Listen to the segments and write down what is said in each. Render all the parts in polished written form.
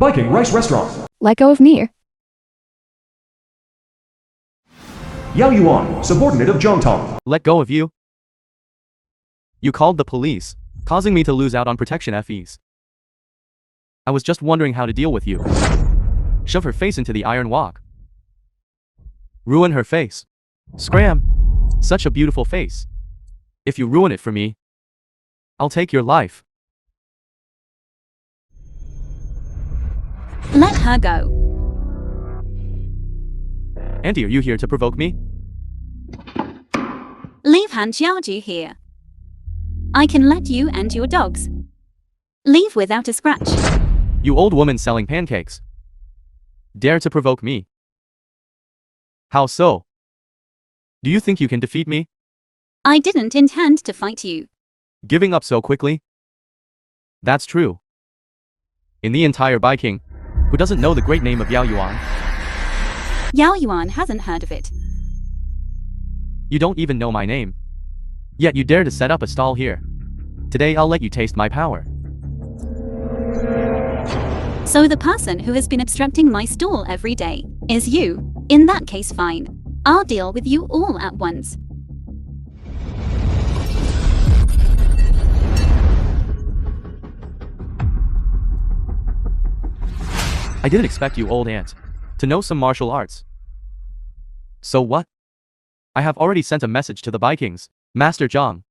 Viking Rice Restaurant. Let go of me. Xiao Yuan, subordinate of Jang Tong. Let go of you? You called the police, causing me to lose out on protection fees. I was just wondering how to deal with you. Shove her face into the iron wok. Ruin her face. Scram! Such a beautiful face. If you ruin it for me, I'll take your life. Let her go. Auntie, are you here to provoke me? Leave Han Xiaoju here. I can let you and your dogs leave without a scratch. You old woman selling pancakes. Dare to provoke me? How so? Do you think you can defeat me? I didn't intend to fight you. Giving up so quickly? That's true. In the entire Viking, who doesn't know the great name of Xiao Yuan? Xiao Yuan hasn't heard of it. You don't even know my name. Yet you dare to set up a stall here. Today I'll let you taste my power. So the person who has been obstructing my stall every day is you. In that case, fine. I'll deal with you all at once. I didn't expect you, old aunt, to know some martial arts. So what? I have already sent a message to the Vikings, Master Jang.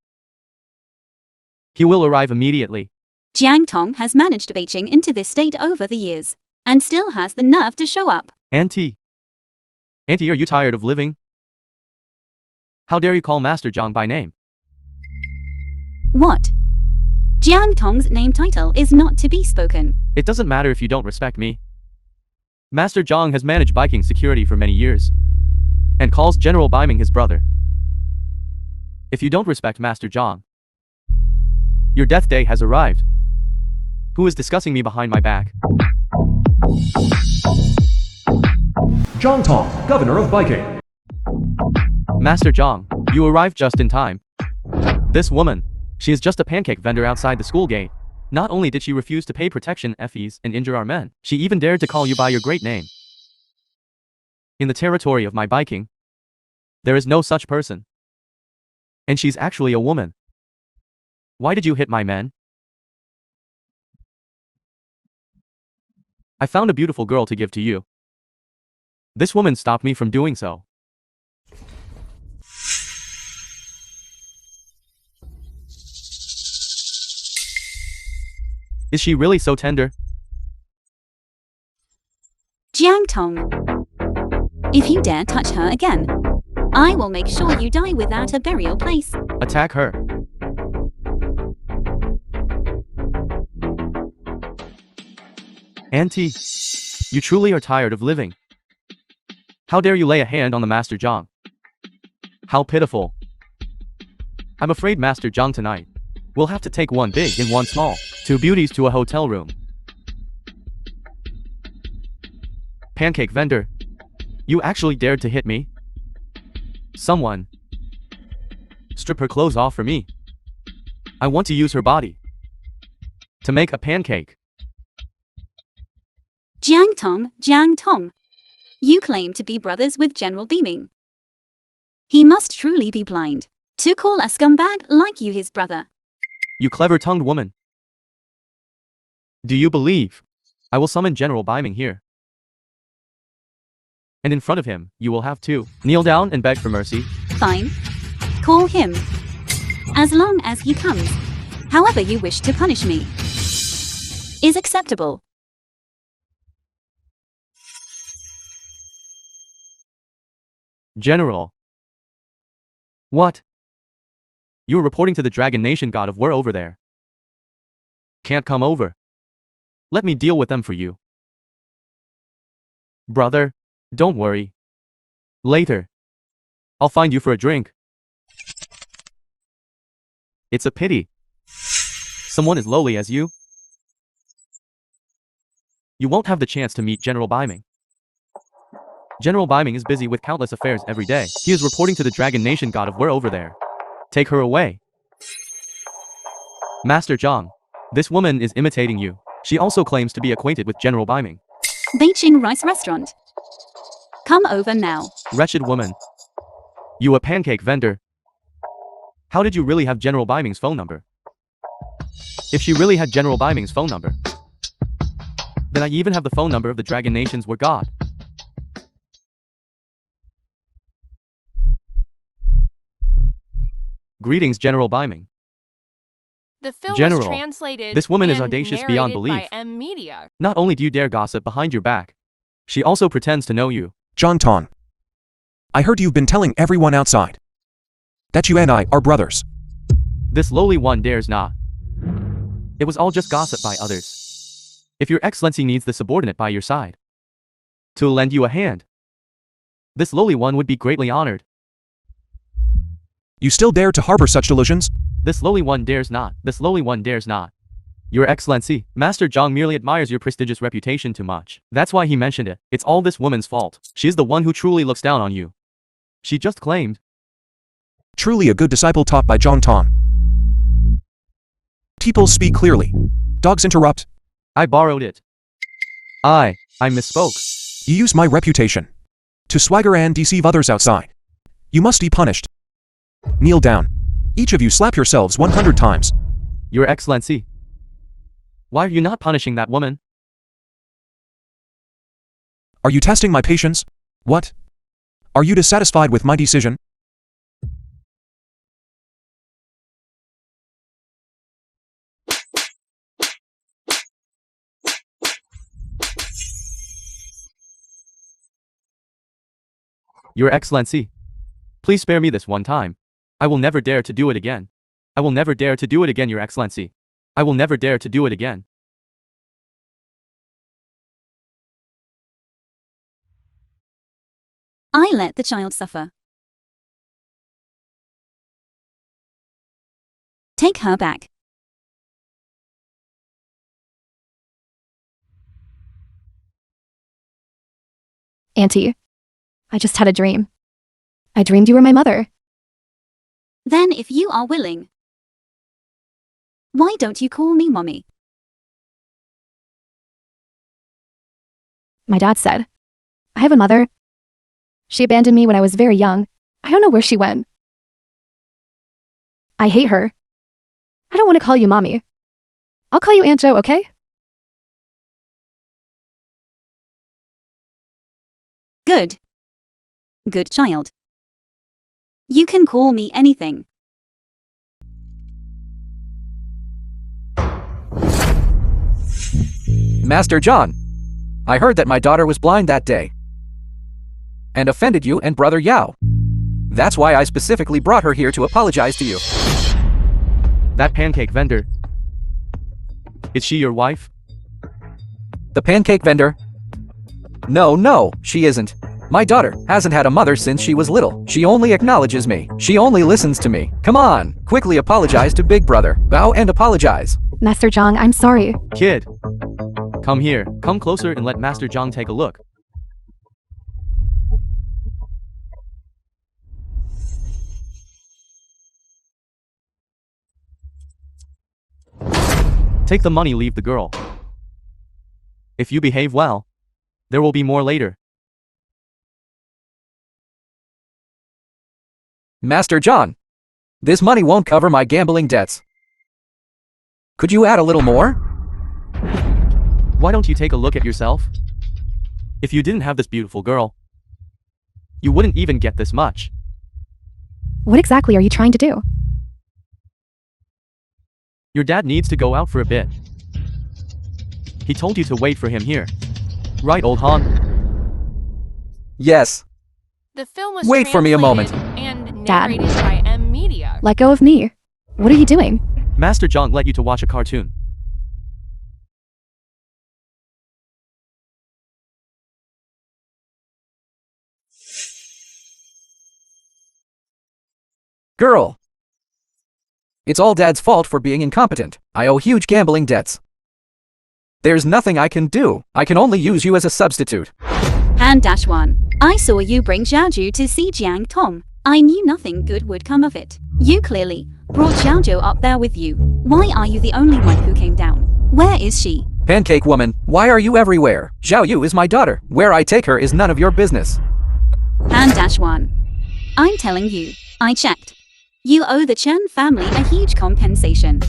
He will arrive immediately. Jang Tong has managed Beijing into this state over the years, and still has the nerve to show up. Auntie, are you tired of living? How dare you call Master Jang by name? What? Jang Tong's name title is not to be spoken. It doesn't matter if you don't respect me. Master Jang has managed Viking security for many years, and calls General Biming his brother. If you don't respect Master Jang, your death day has arrived. Who is discussing me behind my back? Jang Tong, governor of Viking. Master Jang, you arrived just in time. This woman, she is just a pancake vendor outside the school gate. Not only did she refuse to pay protection fees and injure our men, she even dared to call you by your great name. In the territory of my Viking, there is no such person. And she's actually a woman. Why did you hit my men? I found a beautiful girl to give to you. This woman stopped me from doing so. Is she really so tender? Jang Tong, if you dare touch her again, I will make sure you die without a burial place. Attack her. Auntie, you truly are tired of living. How dare you lay a hand on the Master Jang? How pitiful. I'm afraid Master Jang tonight will have to take one big and one small, two beauties to a hotel room. Pancake vendor, you actually dared to hit me? Someone, strip her clothes off for me. I want to use her body to make a pancake. Jang Tong, you claim to be brothers with General Biming. He must truly be blind to call a scumbag like you his brother. You clever-tongued woman. Do you believe I will summon General Biming here? And in front of him, you will have to kneel down and beg for mercy. Fine. Call him. As long as he comes, however you wish to punish me is acceptable. General. What? You are reporting to the Dragon Nation God of War over there. Can't come over. Let me deal with them for you. Brother, don't worry. Later, I'll find you for a drink. It's a pity someone as lowly as you. You won't have the chance to meet General Biming. General Biming is busy with countless affairs every day. He is reporting to the Dragon Nation God of War over there. Take her away. Master Jang, this woman is imitating you. She also claims to be acquainted with General Biming. Beijing Rice Restaurant. Come over now. Wretched woman. You a pancake vendor. How did you really have General Biming's phone number? If she really had General Biming's phone number, then I even have the phone number of the Dragon Nations were God. Greetings, General Biming. The film General, was translated this woman is and audacious beyond narrated belief. by M Media. Not only do you dare gossip behind your back, she also pretends to know you. Jang Tong. I heard you've been telling everyone outside that you and I are brothers. This lowly one dares not. It was all just gossip by others. If your excellency needs the subordinate by your side to lend you a hand, this lowly one would be greatly honored. You still dare to harbor such delusions? This lowly one dares not. This lowly one dares not. Your Excellency, Master Zhang merely admires your prestigious reputation too much. That's why he mentioned it. It's all this woman's fault. She's the one who truly looks down on you. She just claimed. Truly a good disciple taught by Jang Tong. People speak clearly. Dogs interrupt. I borrowed it. I misspoke. You use my reputation to swagger and deceive others outside. You must be punished. Kneel down. Each of you slap yourselves 100 times. Your Excellency. Why are you not punishing that woman? Are you testing my patience? What? Are you dissatisfied with my decision? Your Excellency. Please spare me this one time. I will never dare to do it again. I will never dare to do it again, Your Excellency. I will never dare to do it again. I let the child suffer. Take her back. Auntie, I just had a dream. I dreamed you were my mother. Then if you are willing, why don't you call me Mommy? My dad said, I have a mother. She abandoned me when I was very young. I don't know where she went. I hate her. I don't want to call you Mommy. I'll call you Aunt Jo, okay? Good. Good child. You can call me anything. Master John, I heard that my daughter was blind that day and offended you and Brother Yao. That's why I specifically brought her here to apologize to you. That pancake vendor. Is she your wife? The pancake vendor? No, she isn't. My daughter hasn't had a mother since she was little. She only acknowledges me. She only listens to me. Come on, quickly apologize to Big Brother. Bow and apologize. Master Zhang, I'm sorry. Kid. Come here. Come closer and let Master Zhang take a look. Take the money, leave the girl. If you behave well, there will be more later. Master John, this money won't cover my gambling debts. Could you add a little more? Why don't you take a look at yourself? If you didn't have this beautiful girl, you wouldn't even get this much. What exactly are you trying to do? Your dad needs to go out for a bit. He told you to wait for him here. Right, old Han? Yes. The film was Wait for me a moment. And Dad. narrated by M Media. Let go of me. What are you doing? Master Zhang let you to watch a cartoon. Girl. It's all Dad's fault for being incompetent. I owe huge gambling debts. There's nothing I can do. I can only use you as a substitute. -1. I saw you bring Xiao Yu to see Jang Tong. I knew nothing good would come of it. You clearly brought Xiao Yu up there with you. Why are you the only one who came down? Where is she? Pancake woman, why are you everywhere? Xiao Yu is my daughter. Where I take her is none of your business. Han-1. I'm telling you, I checked. You owe the Chen family a huge compensation.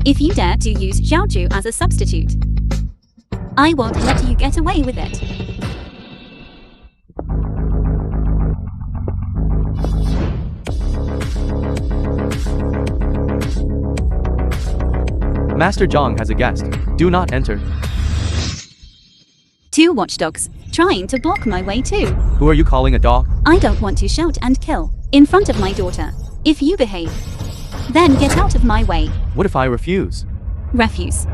If you dare to use Xiao Ju as a substitute, I won't let you get away with it. Master Zhang has a guest. Do not enter. 2 watchdogs, trying to block my way too. Who are you calling a dog? I don't want to shout and kill in front of my daughter. If you behave, then get out of my way. What if I refuse? Refuse.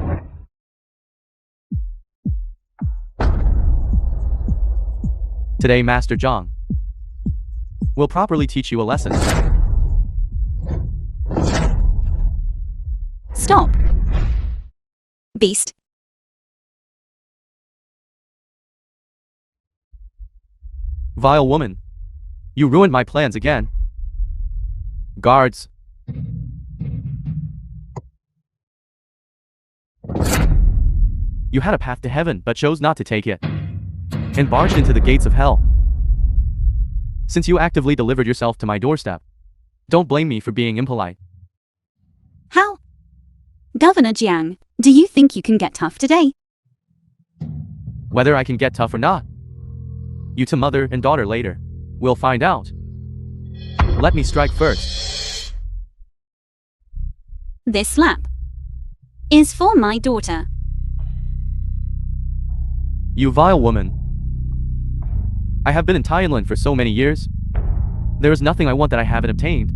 Today, Master Zhang will properly teach you a lesson. Stop. Beast. Vile woman. You ruined my plans again. Guards. You had a path to heaven but chose not to take it, and barged into the gates of hell. Since you actively delivered yourself to my doorstep, don't blame me for being impolite. How? Governor Jiang, do you think you can get tough today? Whether I can get tough or not, you two mother and daughter later will find out. Let me strike first. This slap is for my daughter. You vile woman. I have been in Thailand for so many years. There is nothing I want that I haven't obtained.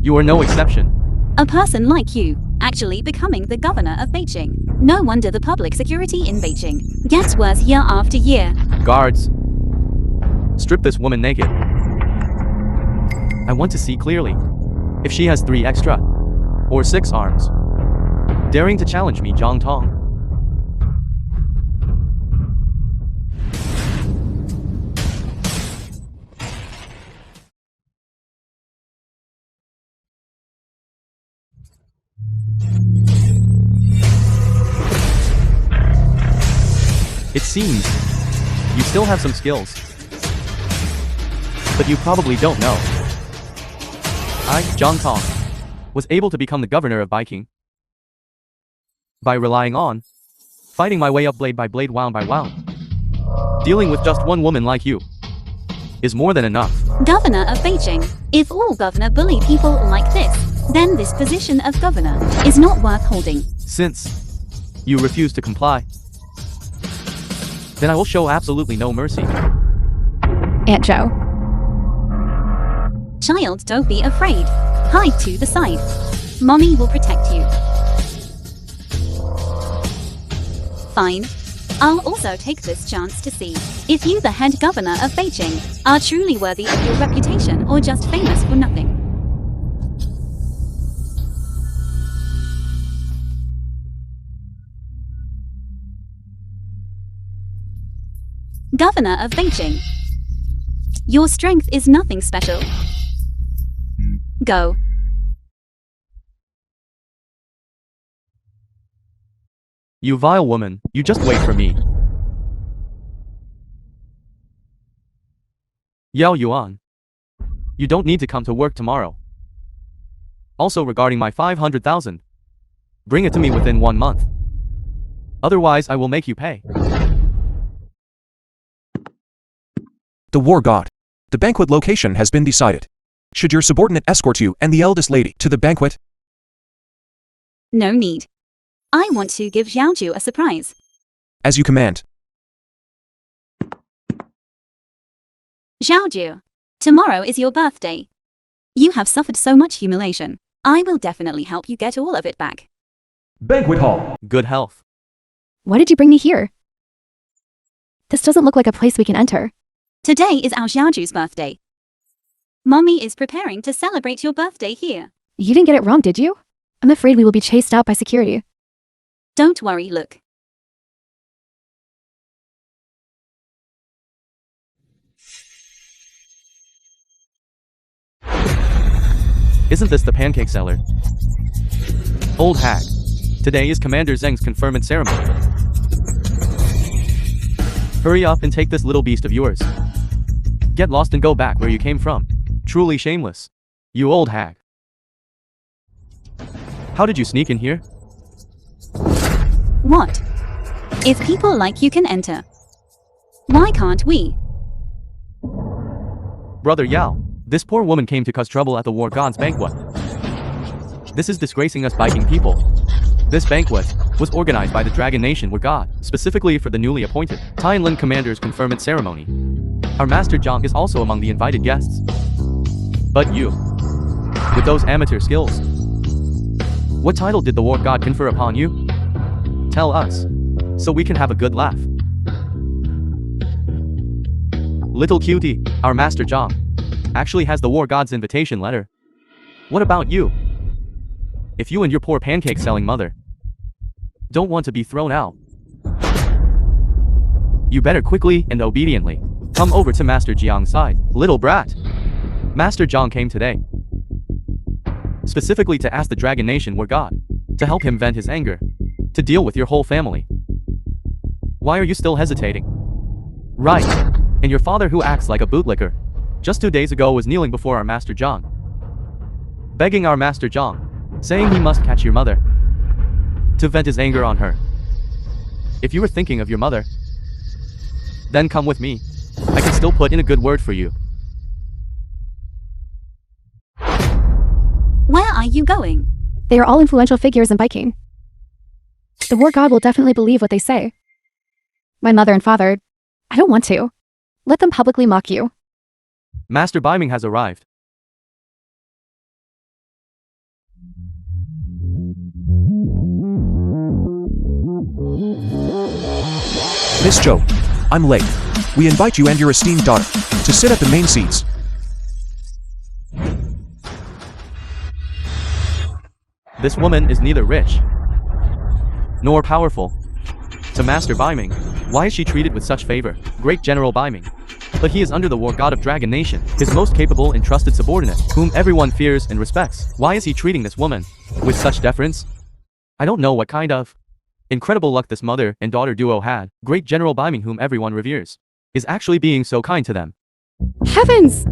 You are no exception. A person like you actually becoming the governor of Beijing. No wonder the public security in Beijing gets worse year after year. Guards. Strip this woman naked. I want to see clearly if she has 3 extra or 6 arms. Daring to challenge me, Jang Tong. It seems you still have some skills, but you probably don't know. I, Jang Tong, was able to become the governor of Baiking by relying on fighting my way up blade by blade, wound by wound. Dealing with just one woman like you is more than enough. Governor of Beijing. If all governor bully people like this, then this position of governor is not worth holding. Since you refuse to comply, then I will show absolutely no mercy. Aunt Joe. Child, don't be afraid. Hide to the side. Mommy will protect you. Fine. I'll also take this chance to see if you, the head governor of Beijing, are truly worthy of your reputation or just famous for nothing. Governor of Beijing. Your strength is nothing special. Go. You vile woman, you just wait for me. Yao Yuan. You don't need to come to work tomorrow. Also regarding my 500,000, bring it to me within 1 month. Otherwise I will make you pay. The war god. The banquet location has been decided. Should your subordinate escort you and the eldest lady to the banquet? No need. I want to give Xiao Ju a surprise. As you command. Xiao Ju, tomorrow is your birthday. You have suffered so much humiliation. I will definitely help you get all of it back. Banquet hall. Good health. Why did you bring me here? This doesn't look like a place we can enter. Today is our Xiao Ju's birthday. Mommy is preparing to celebrate your birthday here. You didn't get it wrong, did you? I'm afraid we will be chased out by security. Don't worry, look. Isn't this the pancake seller? Old hag. Today is Commander Zheng's conferment ceremony. Hurry up and take this little beast of yours. Get lost and go back where you came from. Truly shameless. You old hag. How did you sneak in here? What? If people like you can enter, why can't we? Brother Yao, this poor woman came to cause trouble at the War God's banquet. This is disgracing us Viking people. This banquet was organized by the Dragon Nation War God, specifically for the newly appointed Tianlin Commander's conferment ceremony. Our Master Jang is also among the invited guests. But you, with those amateur skills, what title did the War God confer upon you? Tell us, so we can have a good laugh. Little cutie, our Master Jang actually has the War God's invitation letter. What about you? If you and your poor pancake-selling mother don't want to be thrown out, you better quickly and obediently come over to Master Jiang's side, little brat. Master Jang came today, specifically to ask the Dragon Nation War God to help him vent his anger, to deal with your whole family. Why are you still hesitating? Right, and your father who acts like a bootlicker, just 2 days ago was kneeling before our Master Jang, begging our Master Jang, saying he must catch your mother to vent his anger on her. If you were thinking of your mother, then come with me. I can still put in a good word for you. Where are you going? They are all influential figures in Viking. The War God will definitely believe what they say. My mother and father, I don't want to. Let them publicly mock you. Master Biming has arrived. Miss Zhou, I'm late. We invite you and your esteemed daughter to sit at the main seats. This woman is neither rich nor powerful. To Master Biming, why is she treated with such favor? Great General Biming. But he is under the War God of Dragon Nation, his most capable and trusted subordinate, whom everyone fears and respects. Why is he treating this woman with such deference? I don't know what kind of incredible luck this mother and daughter duo had. Great General Biming, whom everyone reveres, is actually being so kind to them. Heavens!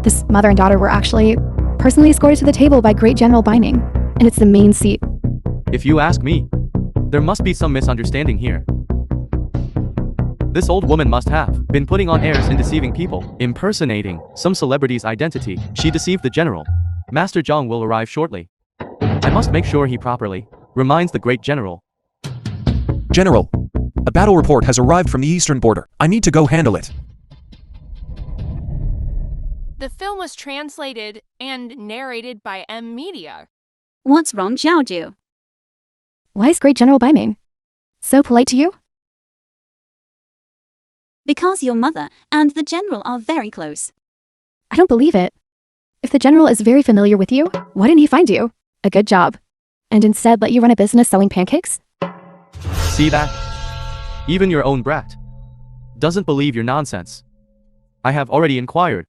This mother and daughter were actually personally escorted to the table by Great General Biming, and it's the main seat. If you ask me, there must be some misunderstanding here. This old woman must have been putting on airs and deceiving people, impersonating some celebrity's identity. She deceived the general. Master Jang will arrive shortly. I must make sure he properly reminds the great general. General, a battle report has arrived from the eastern border. I need to go handle it. The film was translated and narrated by M Media. What's wrong, Xiao Yu? Why is Great General Biming so polite to you? Because your mother and the general are very close. I don't believe it. If the general is very familiar with you, why didn't he find you? A good job. And instead let you run a business selling pancakes? See that? Even your own brat doesn't believe your nonsense. I have already inquired.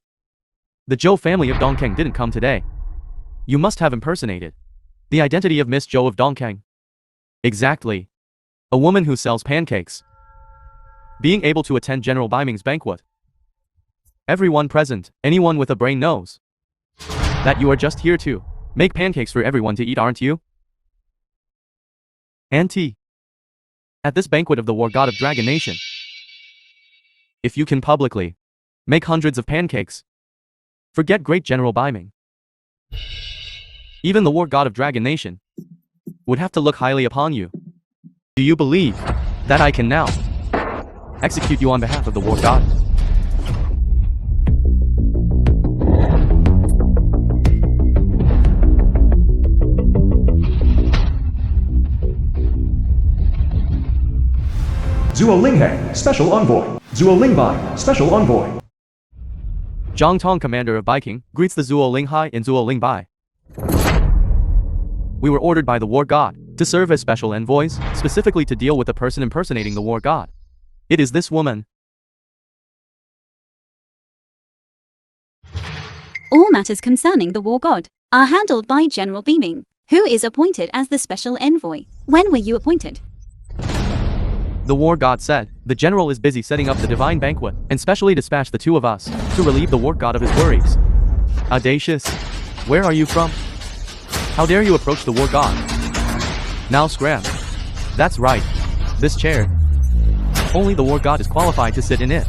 The Zhou family of Dongkeng didn't come today. You must have impersonated the identity of Miss Zhou of Dongkeng. Exactly. A woman who sells pancakes. Being able to attend General Biming's banquet. Everyone present, anyone with a brain knows that you are just here to make pancakes for everyone to eat, aren't you? Auntie. At this banquet of the War God of Dragon Nation, if you can publicly make hundreds of pancakes, forget Great General Biming. Even the War God of Dragon Nation would have to look highly upon you. Do you believe that I can now execute you on behalf of the War God? Zuo Linghe, Special Envoy. Zuo Lingbai, Special Envoy. Jang Tong, commander of Viking, greets the Zuo Linghai and Zuo Lingbai. We were ordered by the War God to serve as special envoys, specifically to deal with the person impersonating the War God. It is this woman. All matters concerning the War God are handled by General Biming. Who is appointed as the special envoy? When were you appointed? The war god said, the general is busy setting up the divine banquet, and specially dispatched the two of us, to relieve the war god of his worries. Audacious. Where are you from? How dare you approach the war god? Now scram. That's right. This chair. Only the war god is qualified to sit in it.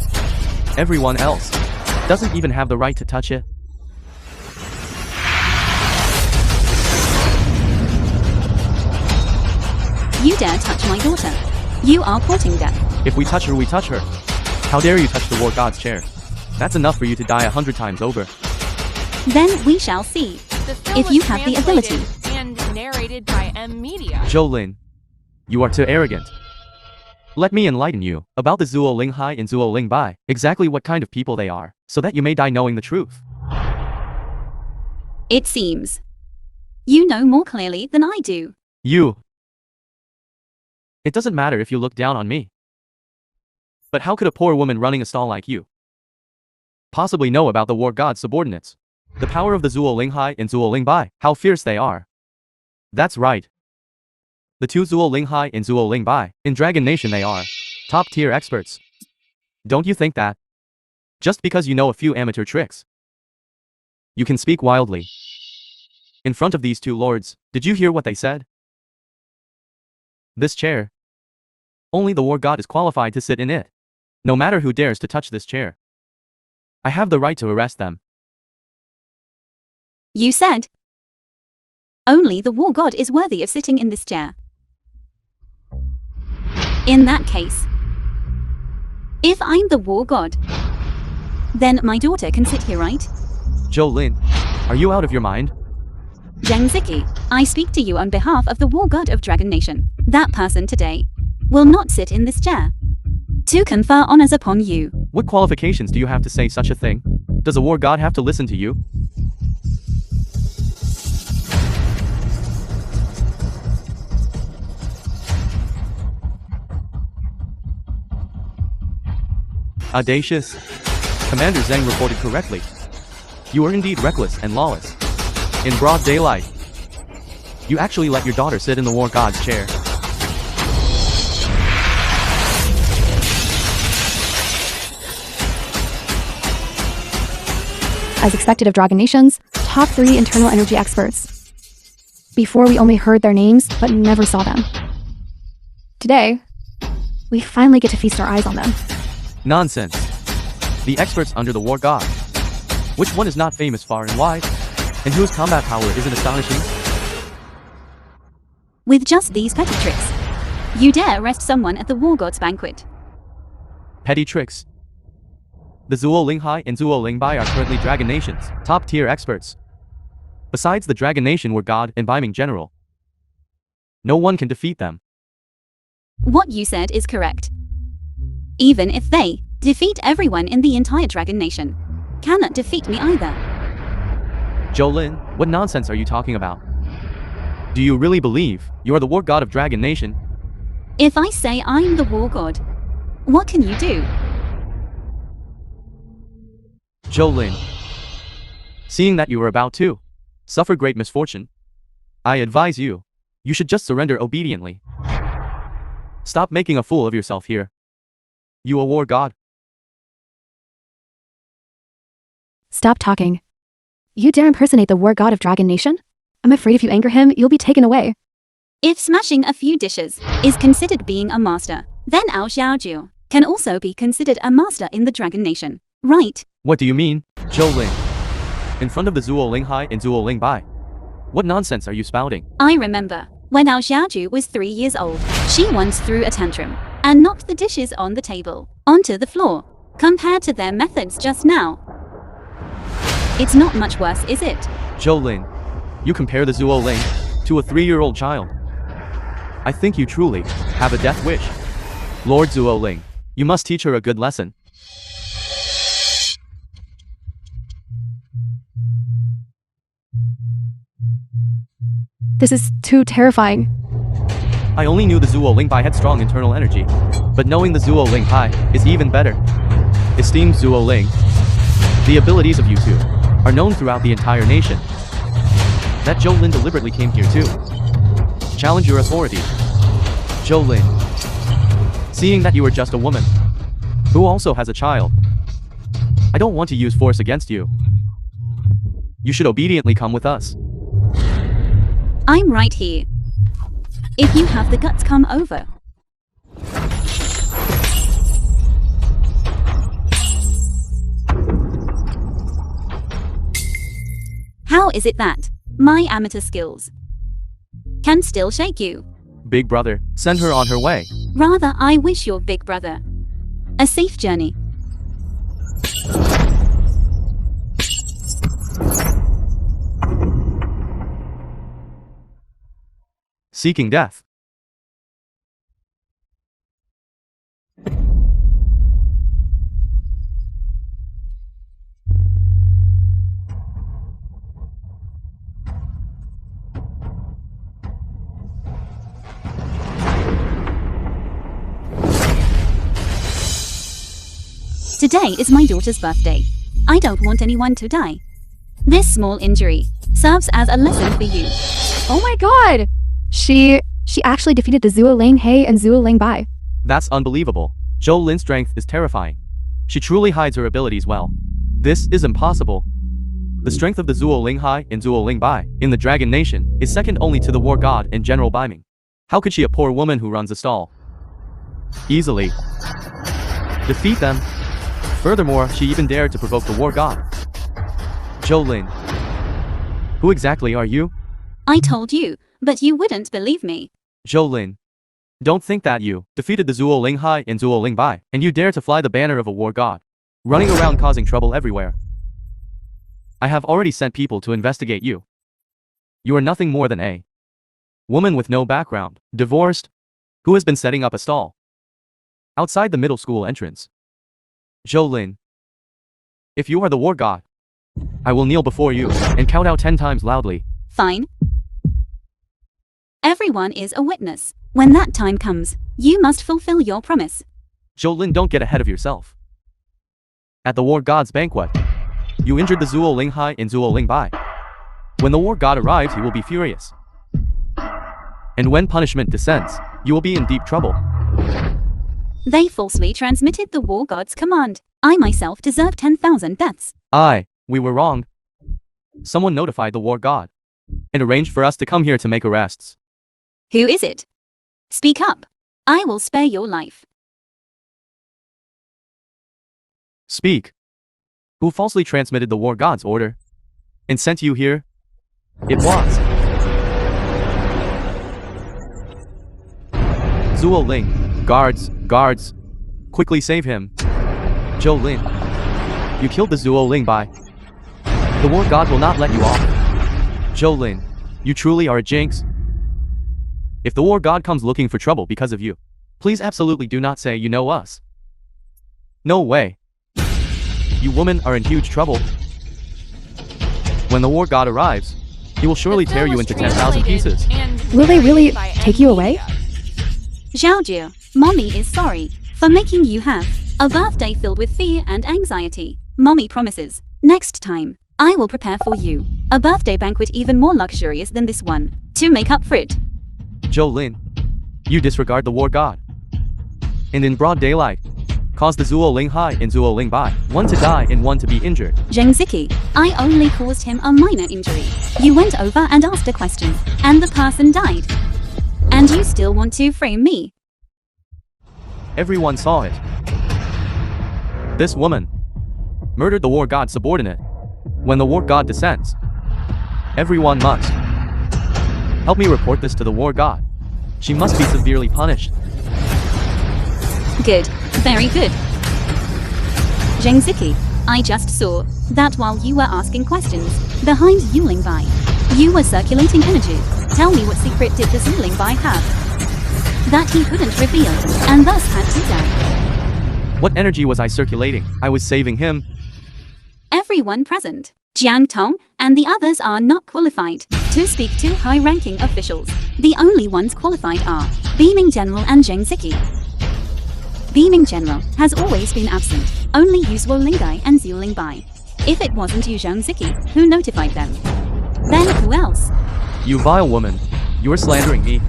Everyone else doesn't even have the right to touch it. You dare touch my daughter. You are courting death. If we touch her, we touch her. How dare you touch the war god's chair? That's enough for you to die 100 times over. Then we shall see. The film If was you have the ability. translated and narrated by M Media. Jolin, you are too arrogant. Let me enlighten you about the Zuo Ling Hai and Zuo Ling Bai, exactly what kind of people they are, so that you may die knowing the truth. It seems. You know more clearly than I do. You. It doesn't matter if you look down on me. But how could a poor woman running a stall like you possibly know about the war god's subordinates? The power of the Zuo Ling Hai and Zuo Ling Bai, how fierce they are. That's right. The two Zuo Ling Hai and Zuo Ling Bai, in Dragon Nation they are top-tier experts. Don't you think that? Just because you know a few amateur tricks, you can speak wildly. In front of these two lords, did you hear what they said? This chair. Only the war god is qualified to sit in it. No matter who dares to touch this chair, I have the right to arrest them. You said. Only the war god is worthy of sitting in this chair. In that case, if I'm the war god, then my daughter can sit here, right? Jolin, are you out of your mind? Jang Zai, I speak to you on behalf of the war god of Dragon Nation. That person today will not sit in this chair to confer honors upon you. What qualifications do you have to say such a thing? Does a war god have to listen to you? Audacious. Commander Zhang reported correctly. You are indeed reckless and lawless. In broad daylight, you actually let your daughter sit in the war god's chair. As expected of Dragon Nations, top 3 internal energy experts. Before we only heard their names, but never saw them. Today, we finally get to feast our eyes on them. Nonsense. The experts under the war god. Which one is not famous far and wide? And whose combat power isn't astonishing? With just these petty tricks, you dare arrest someone at the war god's banquet. Petty tricks. The Zuo Ling Hai and Zuo Ling Bai are currently Dragon Nation's top-tier experts. Besides the Dragon Nation war god and Baiming general, no one can defeat them. What you said is correct. Even if they defeat everyone in the entire Dragon Nation, cannot defeat me either. Jolin, what nonsense are you talking about? Do you really believe you are the war god of Dragon Nation? If I say I'm the war god, what can you do? Jolin, seeing that you are about to suffer great misfortune, I advise you, you should just surrender obediently. Stop making a fool of yourself here. You a war god? Stop talking. You dare impersonate the war god of Dragon Nation? I'm afraid if you anger him, you'll be taken away. If smashing a few dishes is considered being a master, then our Xiao Yu can also be considered a master in the Dragon Nation, right? What do you mean, Jolin? In front of the Zuo Ling Hai and Zuo Ling Bai, what nonsense are you spouting? I remember when our Xiao Yu was 3 years old, she once threw a tantrum and knocked the dishes on the table onto the floor. Compared to their methods just now, it's not much worse, is it? Jolin, you compare the Zuo Ling to a 3-year-old child. I think you truly have a death wish. Lord Zuo Ling, you must teach her a good lesson. This is too terrifying. I only knew the Zuo Ling Bai had strong internal energy, but knowing the Zuo Ling Hai is even better. Esteemed Zuo Ling, the abilities of you two are known throughout the entire nation. That Zhou Lin deliberately came here too. Challenge your authority. Zhou Lin. Seeing that you are just a woman, who also has a child, I don't want to use force against you. You should obediently come with us. I'm right here. If you have the guts, come over. How is it that my amateur skills can still shake you? Big brother, send her on her way. Rather, I wish your big brother a safe journey. Seeking death. Today is my daughter's birthday. I don't want anyone to die. This small injury serves as a lesson for you. Oh my god! She actually defeated the Zuo Ling He and Zuo Ling Bai. That's unbelievable. Zhou Lin's strength is terrifying. She truly hides her abilities well. This is impossible. The strength of the Zuo Ling Hai and Zuo Ling Bai in the Dragon Nation is second only to the War God and General Baiming. How could she, a poor woman who runs a stall, easily defeat them? Furthermore, she even dared to provoke the War God. Zhou Lin. Who exactly are you? I told you, but you wouldn't believe me. Zhou Lin. Don't think that you defeated the Zuo Ling Hai and Zuo Ling Bai, and you dare to fly the banner of a war god, running around causing trouble everywhere. I have already sent people to investigate you. You are nothing more than a woman with no background, divorced, who has been setting up a stall outside the middle school entrance. Zhou Lin. If you are the war god, I will kneel before you and count out 10 times loudly. Fine. Everyone is a witness. When that time comes, you must fulfill your promise. Zhou Lin, don't get ahead of yourself. At the war god's banquet, you injured the Zuo Ling Hai and Zuo Ling Bai. When the war god arrives, he will be furious. And when punishment descends, you will be in deep trouble. They falsely transmitted the war god's command. I myself deserve 10,000 deaths. We were wrong. Someone notified the war god and arranged for us to come here to make arrests. Who is it? Speak up. I will spare your life. Speak. Who falsely transmitted the war god's order and sent you here? It was Zuo Ling. Guards, quickly save him. Zhou Lin, you killed the Zuo Ling Bai. The war god will not let you off. Zhou Lin, you truly are a jinx. If the war god comes looking for trouble because of you, please absolutely do not say you know us. No way. You women are in huge trouble. When the war god arrives, he will surely tear you into 10,000 pieces. Will they really take you away? Xiao Yu, Mommy is sorry for making you have a birthday filled with fear and anxiety. Mommy promises, next time, I will prepare for you a birthday banquet even more luxurious than this one, to make up for it. Zhou Lin, you disregard the war god, and in broad daylight, cause the Zuo Ling Hai and Zuo Ling Bai, one to die and one to be injured. Zhang Zai, I only caused him a minor injury. You went over and asked a question, and the person died. And you still want to frame me? Everyone saw it. This woman murdered the war god's subordinate. When the war god descends, everyone must help me report this to the war god. She must be severely punished. Good. Very good. Jang Zai, I just saw that while you were asking questions behind Yuling Bai, you were circulating energy. Tell me what secret did this Yuling Bai have that he couldn't reveal and thus had to die? What energy was I circulating? I was saving him. Everyone present, Jang Tong and the others are not qualified to speak to high-ranking officials. The only ones qualified are Beaming General and Jang Zai. Beaming General has always been absent. Only Yu Zuo Lingai and Zuo Ling Bai. If it wasn't Yu Zhang Zai who notified them, then who else? You vile woman. You are slandering me.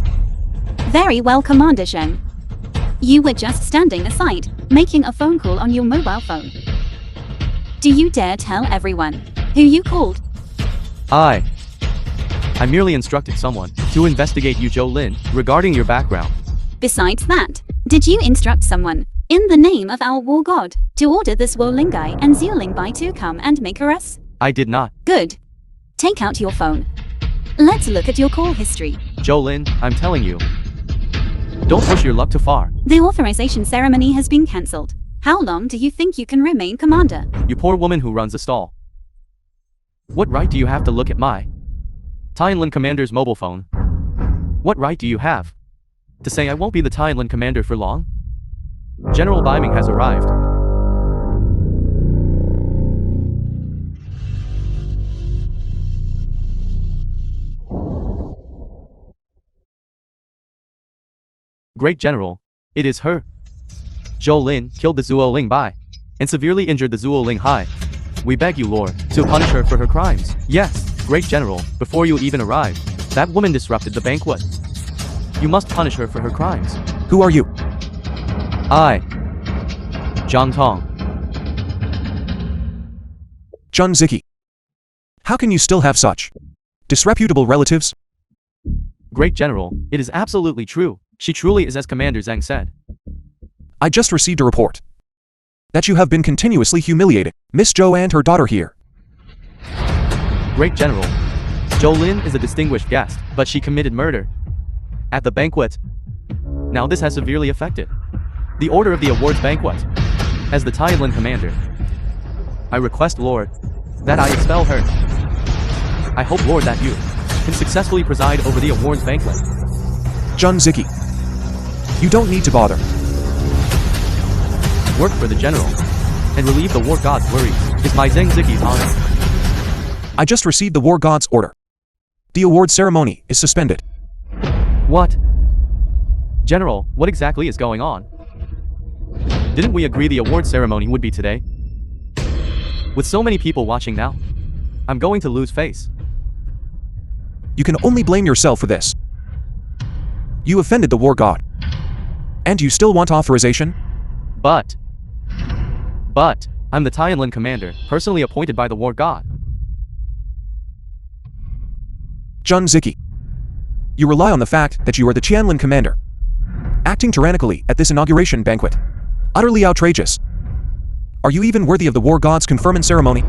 Very well, Commander Zheng. You were just standing aside, making a phone call on your mobile phone. Do you dare tell everyone who you called? I merely instructed someone to investigate you, Lin, regarding your background. Besides that, did you instruct someone, in the name of our war god, to order this Woling guy and Xiaoling Bai to come and make arrests? I did not. Good. Take out your phone. Let's look at your call history. Lin, I'm telling you. Don't push your luck too far. The authorization ceremony has been cancelled. How long do you think you can remain commander? You poor woman who runs the stall. What right do you have to look at my Tianlin commander's mobile phone? What right do you have to say I won't be the Tianlin commander for long? General Biming has arrived. Great General, it is her. Zhou Lin killed the Zuo Ling Bai and severely injured the Zuo Ling Hai. We beg you, Lord, to punish her for her crimes. Yes, Great General, before you even arrived, that woman disrupted the banquet. You must punish her for her crimes. Who are you? I, Jang Tong. Jun Ziki. How can you still have such disreputable relatives? Great General, it is absolutely true. She truly is as Commander Zhang said. I just received a report that you have been continuously humiliated. Miss Zhou and her daughter here. Great General, Zhou Lin is a distinguished guest, but she committed murder at the banquet. Now this has severely affected the order of the awards banquet. As the Tianlin commander, I request, Lord, that I expel her. I hope, Lord, that you can successfully preside over the awards banquet. Jun Ziki. You don't need to bother. Work for the general and relieve the war god's worries is my Zhang Ziki's honor. I just received the war god's order. The award ceremony is suspended. What? General, what exactly is going on? Didn't we agree the award ceremony would be today? With so many people watching now, I'm going to lose face. You can only blame yourself for this. You offended the war god. And you still want authorization? But, I'm the Tianlin commander, personally appointed by the war god. Jun Ziki. You rely on the fact that you are the Tianlin commander, acting tyrannically at this inauguration banquet. Utterly outrageous. Are you even worthy of the war god's conferment ceremony?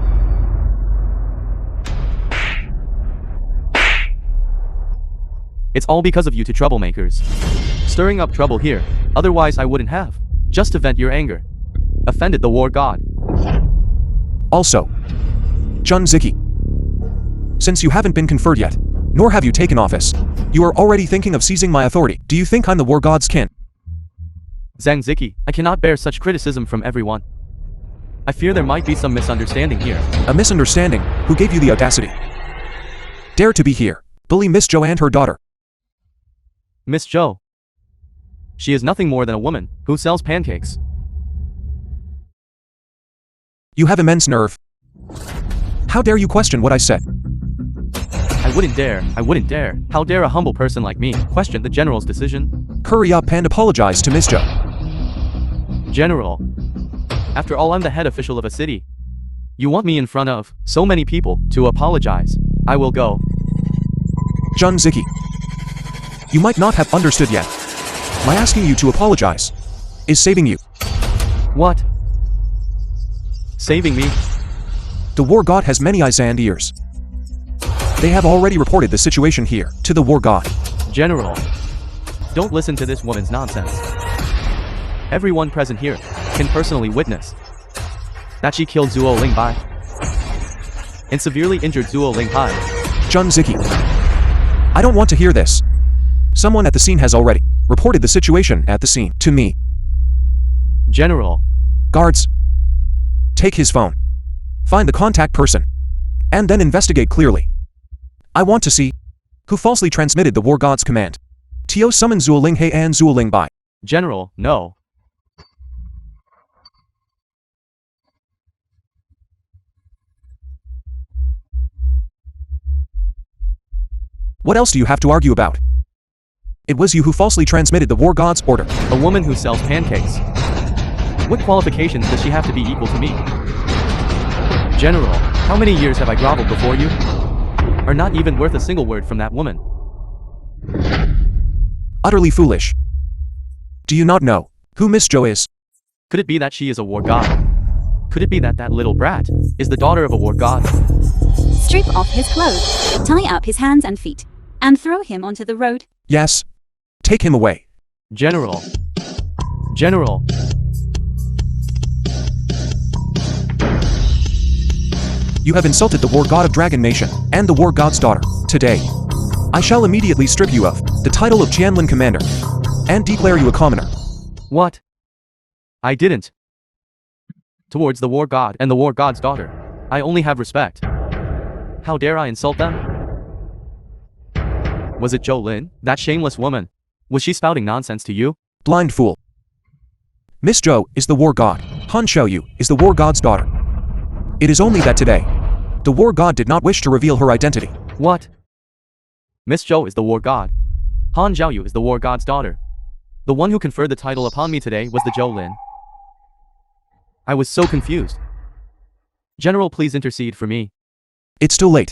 It's all because of you two troublemakers. Stirring up trouble here, otherwise I wouldn't have. Just to vent your anger. Offended the war god. Also, Jun Ziki. Since you haven't been conferred yet, nor have you taken office, you are already thinking of seizing my authority. Do you think I'm the war god's kin? Zhang Ziki, I cannot bear such criticism from everyone. I fear there might be some misunderstanding here. A misunderstanding? Who gave you the audacity? Dare to be here, bully Miss Zhou and her daughter. Miss Zhou. She is nothing more than a woman who sells pancakes. You have immense nerve. How dare you question what I said? I wouldn't dare. How dare a humble person like me question the general's decision? Hurry up and apologize to Miss Zhou. General. After all, I'm the head official of a city. You want me in front of so many people to apologize. I will go. Jun Ziki. You might not have understood yet. My asking you to apologize is saving you. What? Saving me? The war god has many eyes and ears. They have already reported the situation here to the war god. General, don't listen to this woman's nonsense. Everyone present here can personally witness that she killed Zuo Ling Bai and severely injured Zuo Ling Hai. Jun Ziki. I don't want to hear this. Someone at the scene has already reported the situation at the scene to me. General. Guards. Take his phone. Find the contact person. And then investigate clearly. I want to see who falsely transmitted the war god's command. Tio summon Zuo Ling He and Zuo Ling Bai. General, no. What else do you have to argue about? It was you who falsely transmitted the war god's order. A woman who sells pancakes. What qualifications does she have to be equal to me? General, how many years have I groveled before you? Are not even worth a single word from that woman. Utterly foolish. Do you not know who Miss Zhou is? Could it be that she is a war god? Could it be that that little brat is the daughter of a war god? Strip off his clothes, tie up his hands and feet, and throw him onto the road. Yes. Take him away. General. General. You have insulted the war god of Dragon Nation and the war god's daughter. Today, I shall immediately strip you of the title of Jianlin Commander and declare you a commoner. What? I didn't. Towards the war god and the war god's daughter, I only have respect. How dare I insult them? Was it Zhou Lin, that shameless woman? Was she spouting nonsense to you? Blind fool. Miss Zhou is the war god. Han Xiao Yu is the war god's daughter. It is only that today, the war god did not wish to reveal her identity. What? Miss Zhou is the war god. Han Xiao Yu is the war god's daughter. The one who conferred the title upon me today was the Zhou Lin. I was so confused. General, please intercede for me. It's too late.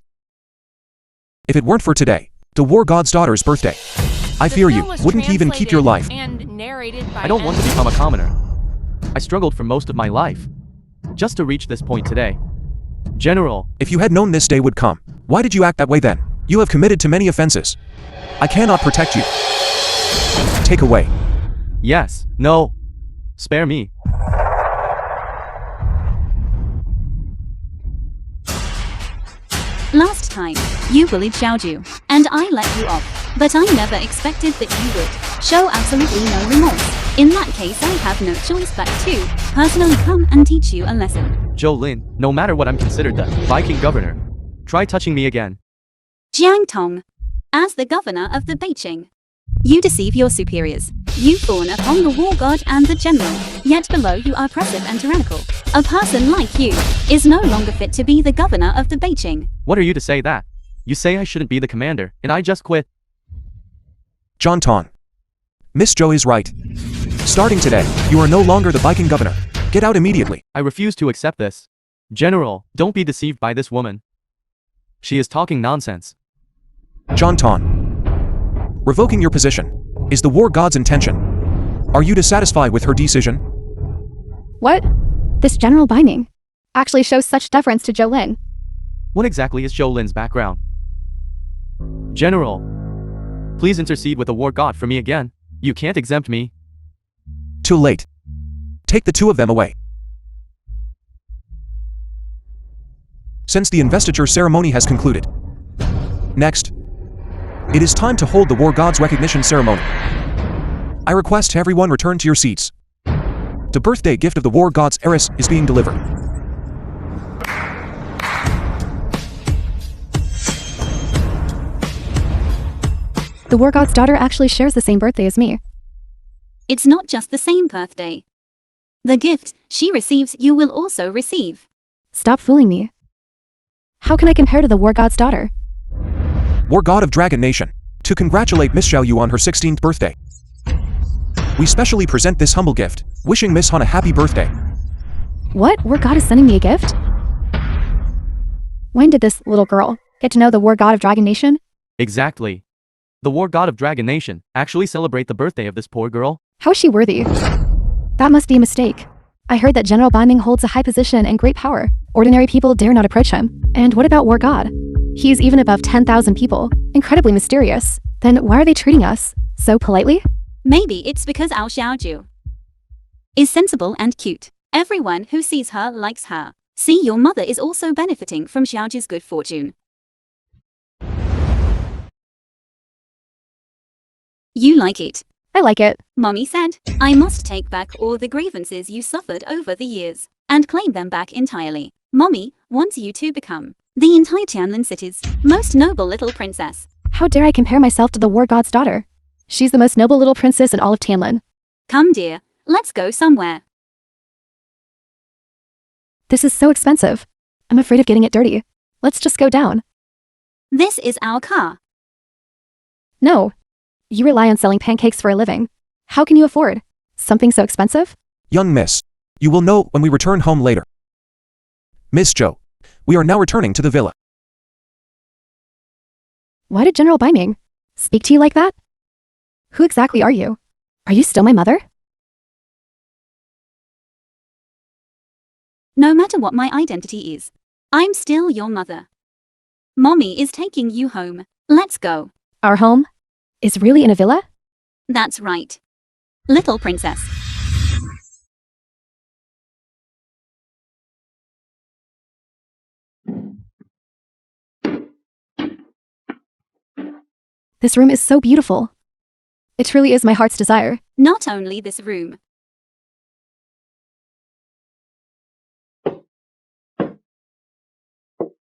If it weren't for today, the war god's daughter's birthday, I fear you wouldn't even keep your life. And narrated by I don't want to become a commoner. I struggled for most of my life, just to reach this point today. General, If you had known this day would come, why did you act that way then? You have committed to many offenses. I cannot protect you. Take away. yes, no, spare me. Last time, you bullied Xiao Yu, and I let you off. But I never expected that you would show absolutely no remorse. In that case, I have no choice but to personally come and teach you a lesson. Zhou Lin, no matter what, I'm considered the Viking governor. Try touching me again. Jang Tong, as the governor of the Beiqing, you deceive your superiors. You fawn upon the war god and the general, yet below you are oppressive and tyrannical. A person like you is no longer fit to be the governor of the Beiqing. What are you to say that? You say I shouldn't be the commander, and I just quit. Jang Tong. Miss Zhou is right. Starting today, you are no longer the Viking governor. Get out immediately. I refuse to accept this. General, don't be deceived by this woman. She is talking nonsense. Jang Tong. Revoking your position is the war god's intention. Are you dissatisfied with her decision? What? This general binding actually shows such deference to Zhou Lin. What exactly is Zhou Lin's background? General, please intercede with the war god for me again. You can't exempt me. Too late. Take the two of them away. Since the investiture ceremony has concluded. Next, it is time to hold the war god's recognition ceremony. I request everyone return to your seats. The birthday gift of the war god's heiress is being delivered. The war god's daughter actually shares the same birthday as me. It's not just the same birthday. The gift she receives, you will also receive. Stop fooling me. How can I compare to the war god's daughter? War god of Dragon Nation, to congratulate Miss Xiao Yu on her 16th birthday. We specially present this humble gift, wishing Miss Han a happy birthday. What? War god is sending me a gift? When did this little girl get to know the war god of Dragon Nation? Exactly. The war god of Dragon Nation actually celebrate the birthday of this poor girl? How is she worthy? That must be a mistake. I heard that General Binding holds a high position and great power. Ordinary people dare not approach him. And what about War God? He's even above 10,000 people. Incredibly mysterious. Then why are they treating us so politely? Maybe it's because our Xiao Yu is sensible and cute. Everyone who sees her likes her. See, your mother is also benefiting from Xiao Yu's good fortune. You like it? I like it. Mommy said, I must take back all the grievances you suffered over the years and claim them back entirely. Mommy wants you to become the entire Tianlin city's most noble little princess. How dare I compare myself to the war god's daughter? She's the most noble little princess in all of Tianlin. Come, dear, let's go somewhere. This is so expensive. I'm afraid of getting it dirty. Let's just go down. This is our car. No. You rely on selling pancakes for a living. How can you afford something so expensive? Young miss, you will know when we return home later. Miss Zhou, we are now returning to the villa. Why did General Baiming speak to you like that? Who exactly are you? Are you still my mother? No matter what my identity is, I'm still your mother. Mommy is taking you home. Let's go. Our home is really in a villa? That's right. Little princess. This room is so beautiful. It truly is my heart's desire. Not only this room.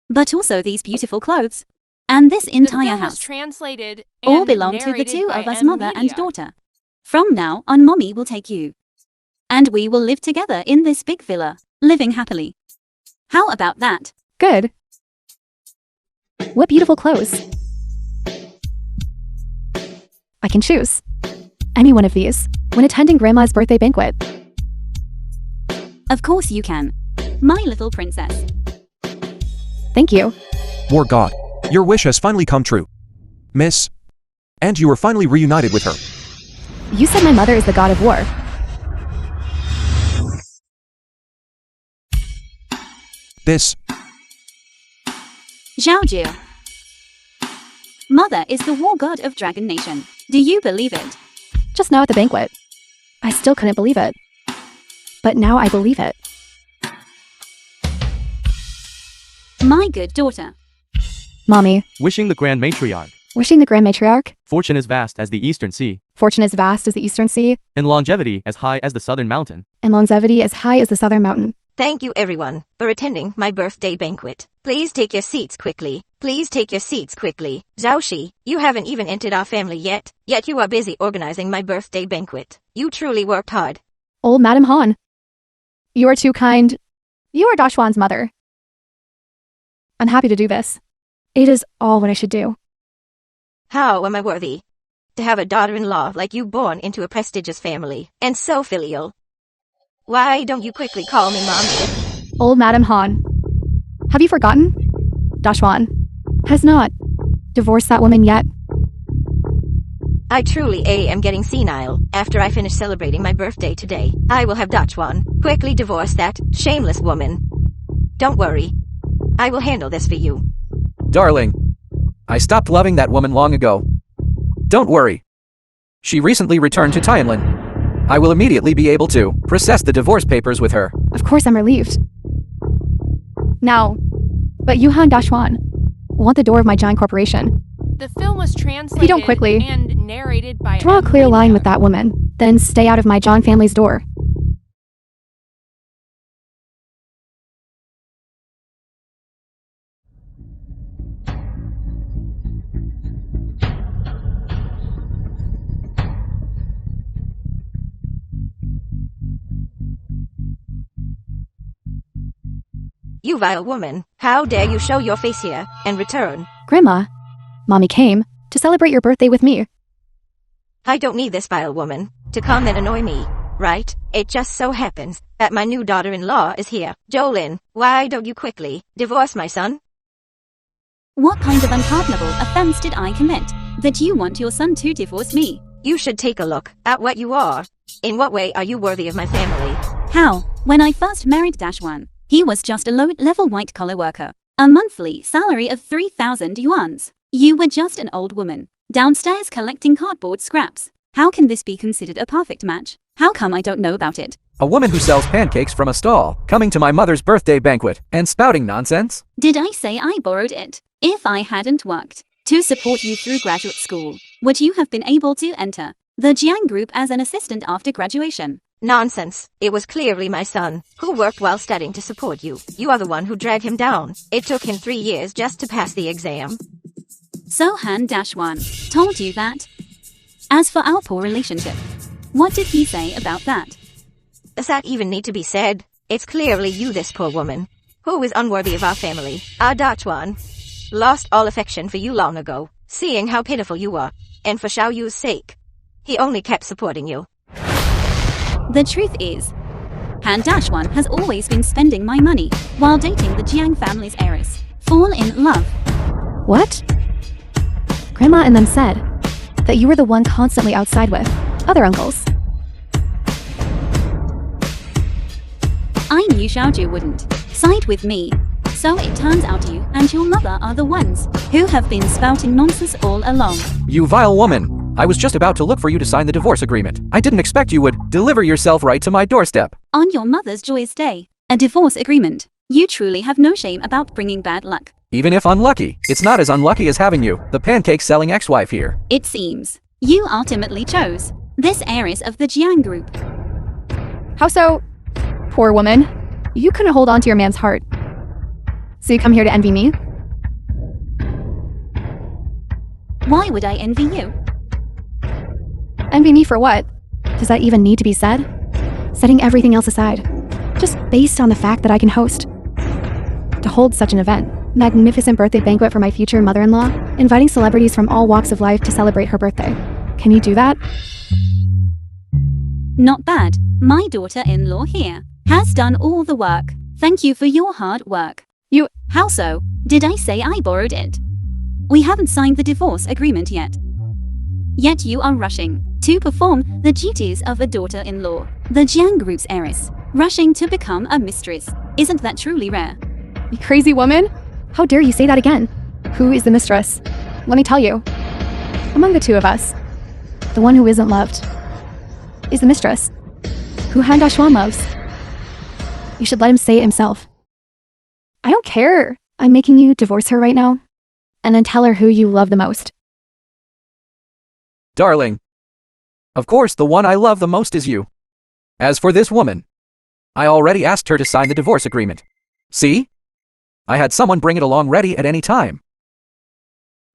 But also these beautiful clothes. And this The entire film was house. translated All and belong to the narrated two by of us, M mother and Media. daughter. From now on, Mommy will take you. And we will live together in this big villa, living happily. How about that? Good. What beautiful clothes. I can choose any one of these when attending Grandma's birthday banquet. Of course you can. My little princess. Thank you. War God, your wish has finally come true. Miss, and you are finally reunited with her. You said my mother is the god of war. This, Xiao Yu. Mother is the war god of Dragon Nation. Do you believe it? Just now at the banquet. I still couldn't believe it. But now I believe it. My good daughter. Mommy, Wishing the Grand Matriarch. wishing the Grand Matriarch, Fortune as vast as the Eastern Sea, fortune as vast as the Eastern Sea, and longevity as high as the Southern Mountain. and longevity as high as the Southern Mountain. Thank you everyone for attending my birthday banquet. Please take your seats quickly. Please take your seats quickly. Zhao Xi, you haven't even entered our family yet you are busy organizing my birthday banquet. You truly worked hard. Old Madam Han. You are too kind. You are Dashuan's mother. I'm happy to do this. It is all what I should do. How am I worthy to have a daughter-in-law like you born into a prestigious family and so filial? Why don't you quickly call me mommy? Old Madam Han. Have you forgotten? Dashuan has not divorced that woman yet. I truly am getting senile. After I finish celebrating my birthday today, I will have Dachuan quickly divorce that shameless woman. Don't worry. I will handle this for you. Darling, I stopped loving that woman long ago. Don't worry. She recently returned to Tianlin. I will immediately be able to process the divorce papers with her. Of course I'm relieved. Now, but Yuhan Dashuan want the door of my giant corporation. The film was translated If you don't quickly and narrated by draw a M clear line Media. with that woman, then stay out of my Zhang family's door. You vile woman, how dare you show your face here and return? Grandma, Mommy came to celebrate your birthday with me. I don't need this vile woman to come and annoy me, right? It just so happens that my new daughter-in-law is here. Jolin, why don't you quickly divorce my son? What kind of unpardonable offense did I commit that you want your son to divorce me? You should take a look at what you are. In what way are you worthy of my family? How? When I first married Dashuan, he was just a low-level white-collar worker. A monthly salary of 3,000 yuans. You were just an old woman, downstairs collecting cardboard scraps. How can this be considered a perfect match? How come I don't know about it? A woman who sells pancakes from a stall, coming to my mother's birthday banquet, and spouting nonsense? Did I say I borrowed it? If I hadn't worked to support you through graduate school, would you have been able to enter the Jiang group as an assistant after graduation? Nonsense. It was clearly my son who worked while studying to support you. You are the one who dragged him down. It took him 3 years just to pass the exam. So Han Dashuan told you that? As for our poor relationship, what did he say about that? Does that even need to be said? It's clearly you, this poor woman, who is unworthy of our family. Our Dachuan lost all affection for you long ago, seeing how pitiful you are. and for Xiao Yu's sake. He only kept supporting you. The truth is, Han-1 has always been spending my money while dating the Jiang family's heiress. Fall in love. What? Grandma and them said that you were the one constantly outside with other uncles. I knew Xiao Yu wouldn't side with me, so it turns out you and your mother are the ones who have been spouting nonsense all along. You vile woman. I was just about to look for you to sign the divorce agreement. I didn't expect you would deliver yourself right to my doorstep. On your mother's joyous day, a divorce agreement. You truly have no shame about bringing bad luck. Even if unlucky, it's not as unlucky as having you, the pancake-selling ex-wife here. It seems you ultimately chose this heiress of the Jiang group. How so? Poor woman. You couldn't hold on to your man's heart. So you come here to envy me? Why would I envy you? Envy me for what? Does that even need to be said? Setting everything else aside, just based on the fact that I can host. To hold such an event, magnificent birthday banquet for my future mother-in-law, inviting celebrities from all walks of life to celebrate her birthday. Can you do that? Not bad. My daughter-in-law here has done all the work. Thank you for your hard work. You- How so? Did I say I borrowed it? We haven't signed the divorce agreement yet. Yet you are rushing to perform the duties of a daughter-in-law, the Jiang group's heiress, rushing to become a mistress. Isn't that truly rare? You crazy woman? How dare you say that again? Who is the mistress? Let me tell you. Among the two of us, the one who isn't loved is the mistress, who Han-1 loves. You should let him say it himself. I don't care. I'm making you divorce her right now, and then tell her who you love the most. Darling. Of course, the one I love the most is you. As for this woman, I already asked her to sign the divorce agreement. See? I had someone bring it along ready at any time.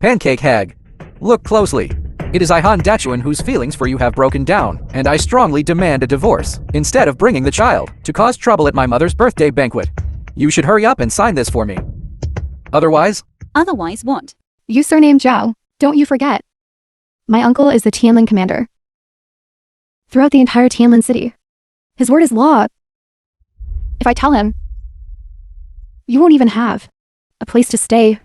Pancake hag, look closely. It is Han-1 whose feelings for you have broken down, and I strongly demand a divorce, instead of bringing the child to cause trouble at my mother's birthday banquet. You should hurry up and sign this for me. Otherwise? Otherwise what? You surnamed Zhao, don't you forget. My uncle is the Tianlin commander. Throughout the entire Tianlin city, his word is law. If I tell him, you won't even have a place to stay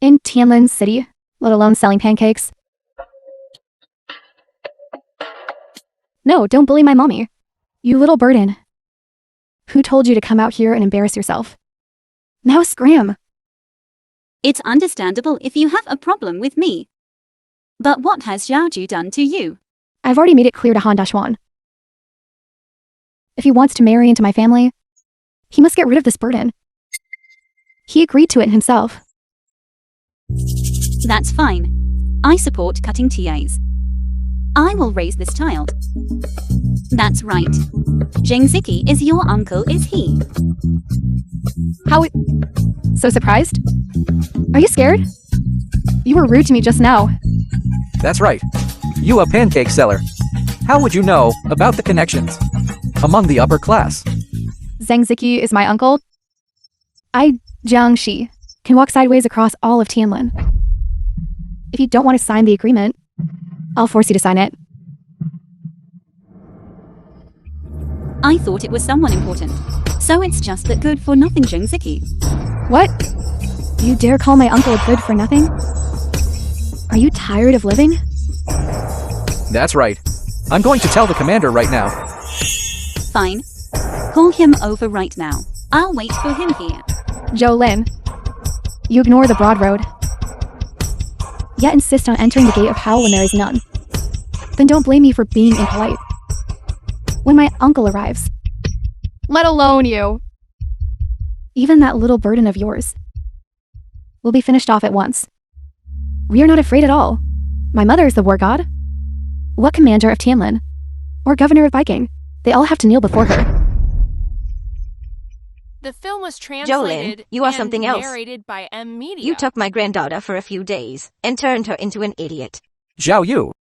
in Tianlin city, let alone selling pancakes. No, don't bully my mommy. You little burden. Who told you to come out here and embarrass yourself? Now scram. It's understandable if you have a problem with me. But what has Xiao Yu done to you? I've already made it clear to Han-1. If he wants to marry into my family, he must get rid of this burden. He agreed to it himself. That's fine. I support cutting TAs. I will raise this child. That's right. Jang Zai is your uncle, is he? How? So surprised? Are you scared? You were rude to me just now. That's right. You a pancake seller. How would you know about the connections among the upper class? Jang Zai is my uncle. I, Jiang Xi, can walk sideways across all of Tianlin. If you don't want to sign the agreement, I'll force you to sign it. I thought it was someone important. So it's just that good-for-nothing Jang Zai. What? You dare call my uncle a good-for-nothing? Are you tired of living? That's right. I'm going to tell the commander right now. Fine. Call him over right now. I'll wait for him here. Jolin, you ignore the broad road, yet insist on entering the gate of hell when there is none. Then don't blame me for being impolite. When my uncle arrives, let alone you, even that little burden of yours will be finished off at once. We are not afraid at all. My mother is the war god. What commander of Tianlin or governor of Viking? They all have to kneel before her. The film was translated Jolin, you are and something else. narrated by M Media. You took my granddaughter for a few days and turned her into an idiot. Xiao Yu.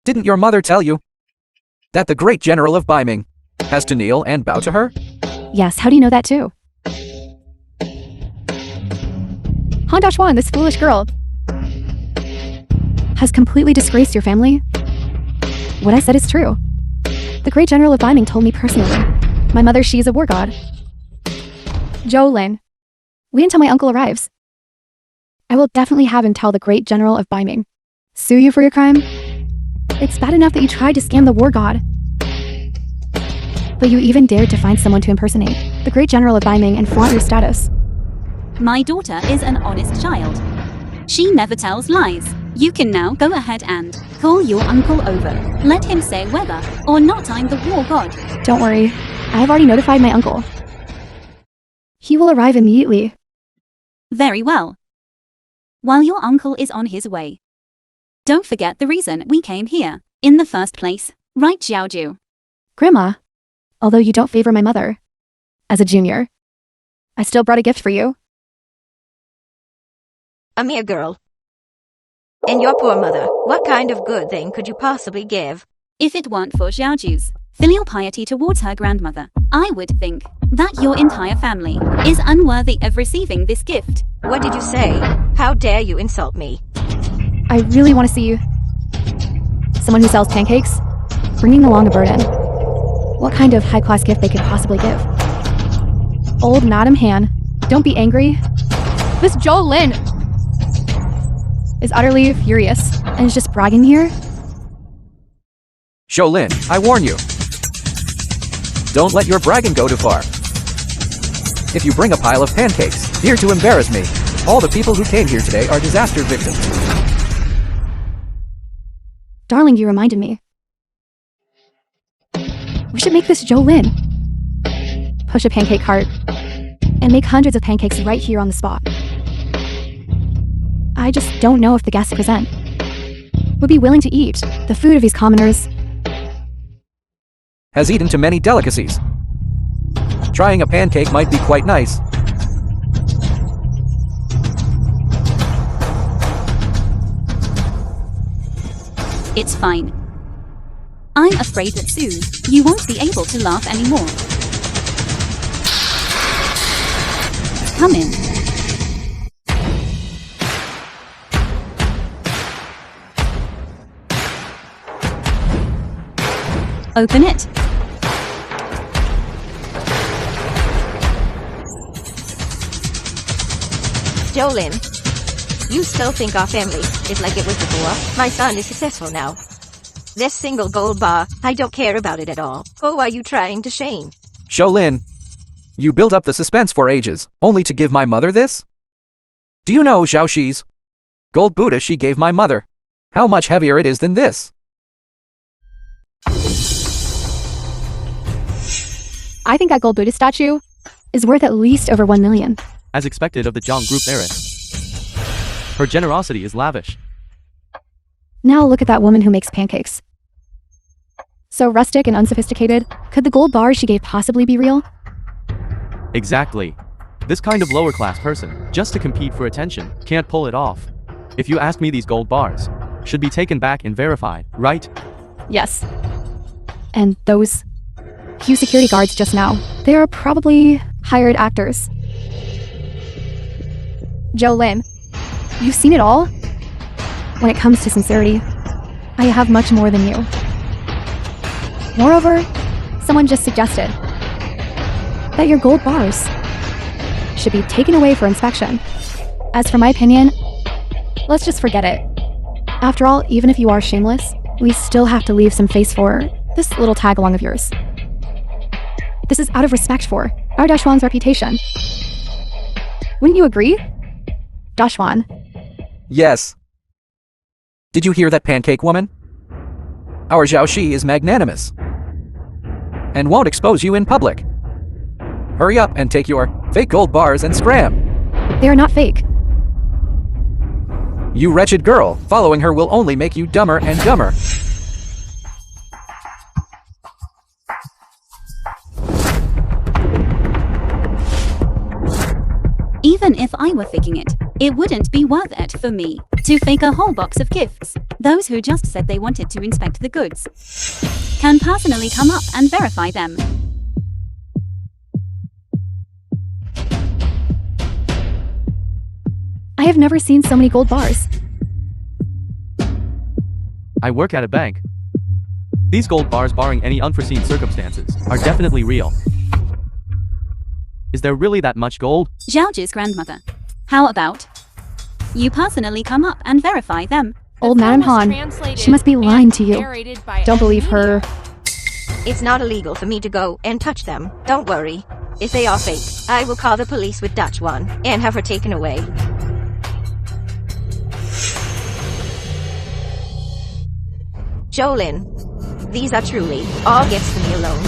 Didn't your mother tell you that the great general of Baiming has to kneel and bow to her? Yes, how do you know that too? Han-1, this foolish girl. has completely disgraced your family? What I said is true. The great general of Biming told me personally. My mother, she is a war god. Jolin, wait until my uncle arrives. I will definitely have him tell the great general of Biming. Sue you for your crime? It's bad enough that you tried to scam the war god. But you even dared to find someone to impersonate the great general of Biming and flaunt your status. My daughter is an honest child. She never tells lies. You can now go ahead and call your uncle over. Let him say whether or not I'm the war god. Don't worry, I have already notified my uncle. He will arrive immediately. Very well. While your uncle is on his way, don't forget the reason we came here in the first place, right, Xiao Yu? Grandma, although you don't favor my mother, as a junior, I still brought a gift for you. A mere girl. And your poor mother, what kind of good thing could you possibly give? If it weren't for Xiao Yu's filial piety towards her grandmother, I would think that your entire family is unworthy of receiving this gift. What did you say? How dare you insult me? I really want to see someone who sells pancakes, bringing along a burden. What kind of high-class gift they could possibly give. Old Madam Han, don't be angry. This Jolin is utterly furious and is just bragging here. Jolin, I warn you. Don't let your bragging go too far. If you bring a pile of pancakes here to embarrass me, all the people who came here today are disaster victims. Darling, you reminded me. We should make this Jolin. Push a pancake cart and make hundreds of pancakes right here on the spot. I just don't know if the guests present would be willing to eat the food of these commoners. Has eaten too many delicacies. Trying a pancake might be quite nice. It's fine. I'm afraid that soon you won't be able to laugh anymore. Come in. Open it. Jolin, you still think our family is like it was before? My son is successful now. This single gold bar, I don't care about it at all. Who are you trying to shame? Jolin, you built up the suspense for ages, only to give my mother this? Do you know Xiao Xi's gold Buddha she gave my mother? How much heavier it is than this? I think that gold Buddha statue is worth at least over 1 million. As expected of the Jang group heiress. Her generosity is lavish. Now look at that woman who makes pancakes. So rustic and unsophisticated, could the gold bar she gave possibly be real? Exactly. This kind of lower class person, just to compete for attention, can't pull it off. If you ask me, these gold bars should be taken back and verified, right? Yes. And those few security guards just now, they are probably hired actors. Jolin, you've seen it all? When it comes to sincerity, I have much more than you. Moreover, someone just suggested that your gold bars should be taken away for inspection. As for my opinion, let's just forget it. After all, even if you are shameless, we still have to leave some face for this little tag along of yours. This is out of respect for our Dashwan's reputation. Wouldn't you agree? Dashwan. Yes. Did you hear that, pancake woman? Our Xiao Xi is magnanimous and won't expose you in public. Hurry up and take your fake gold bars and scram. They are not fake. You wretched girl, following her will only make you dumber and dumber. Even if I were faking it, it wouldn't be worth it for me to fake a whole box of gifts. Those who just said they wanted to inspect the goods can personally come up and verify them. I have never seen so many gold bars. I work at a bank. These gold bars, barring any unforeseen circumstances, are definitely real. Is there really that much gold? Xiao Yu's grandmother. How about you personally come up and verify them? Old Madam Han, she must be lying to you. Don't believe her. It's not illegal for me to go and touch them. Don't worry. If they are fake, I will call the police with Dutch one and have her taken away. Jolin, these are truly all gifts to me alone.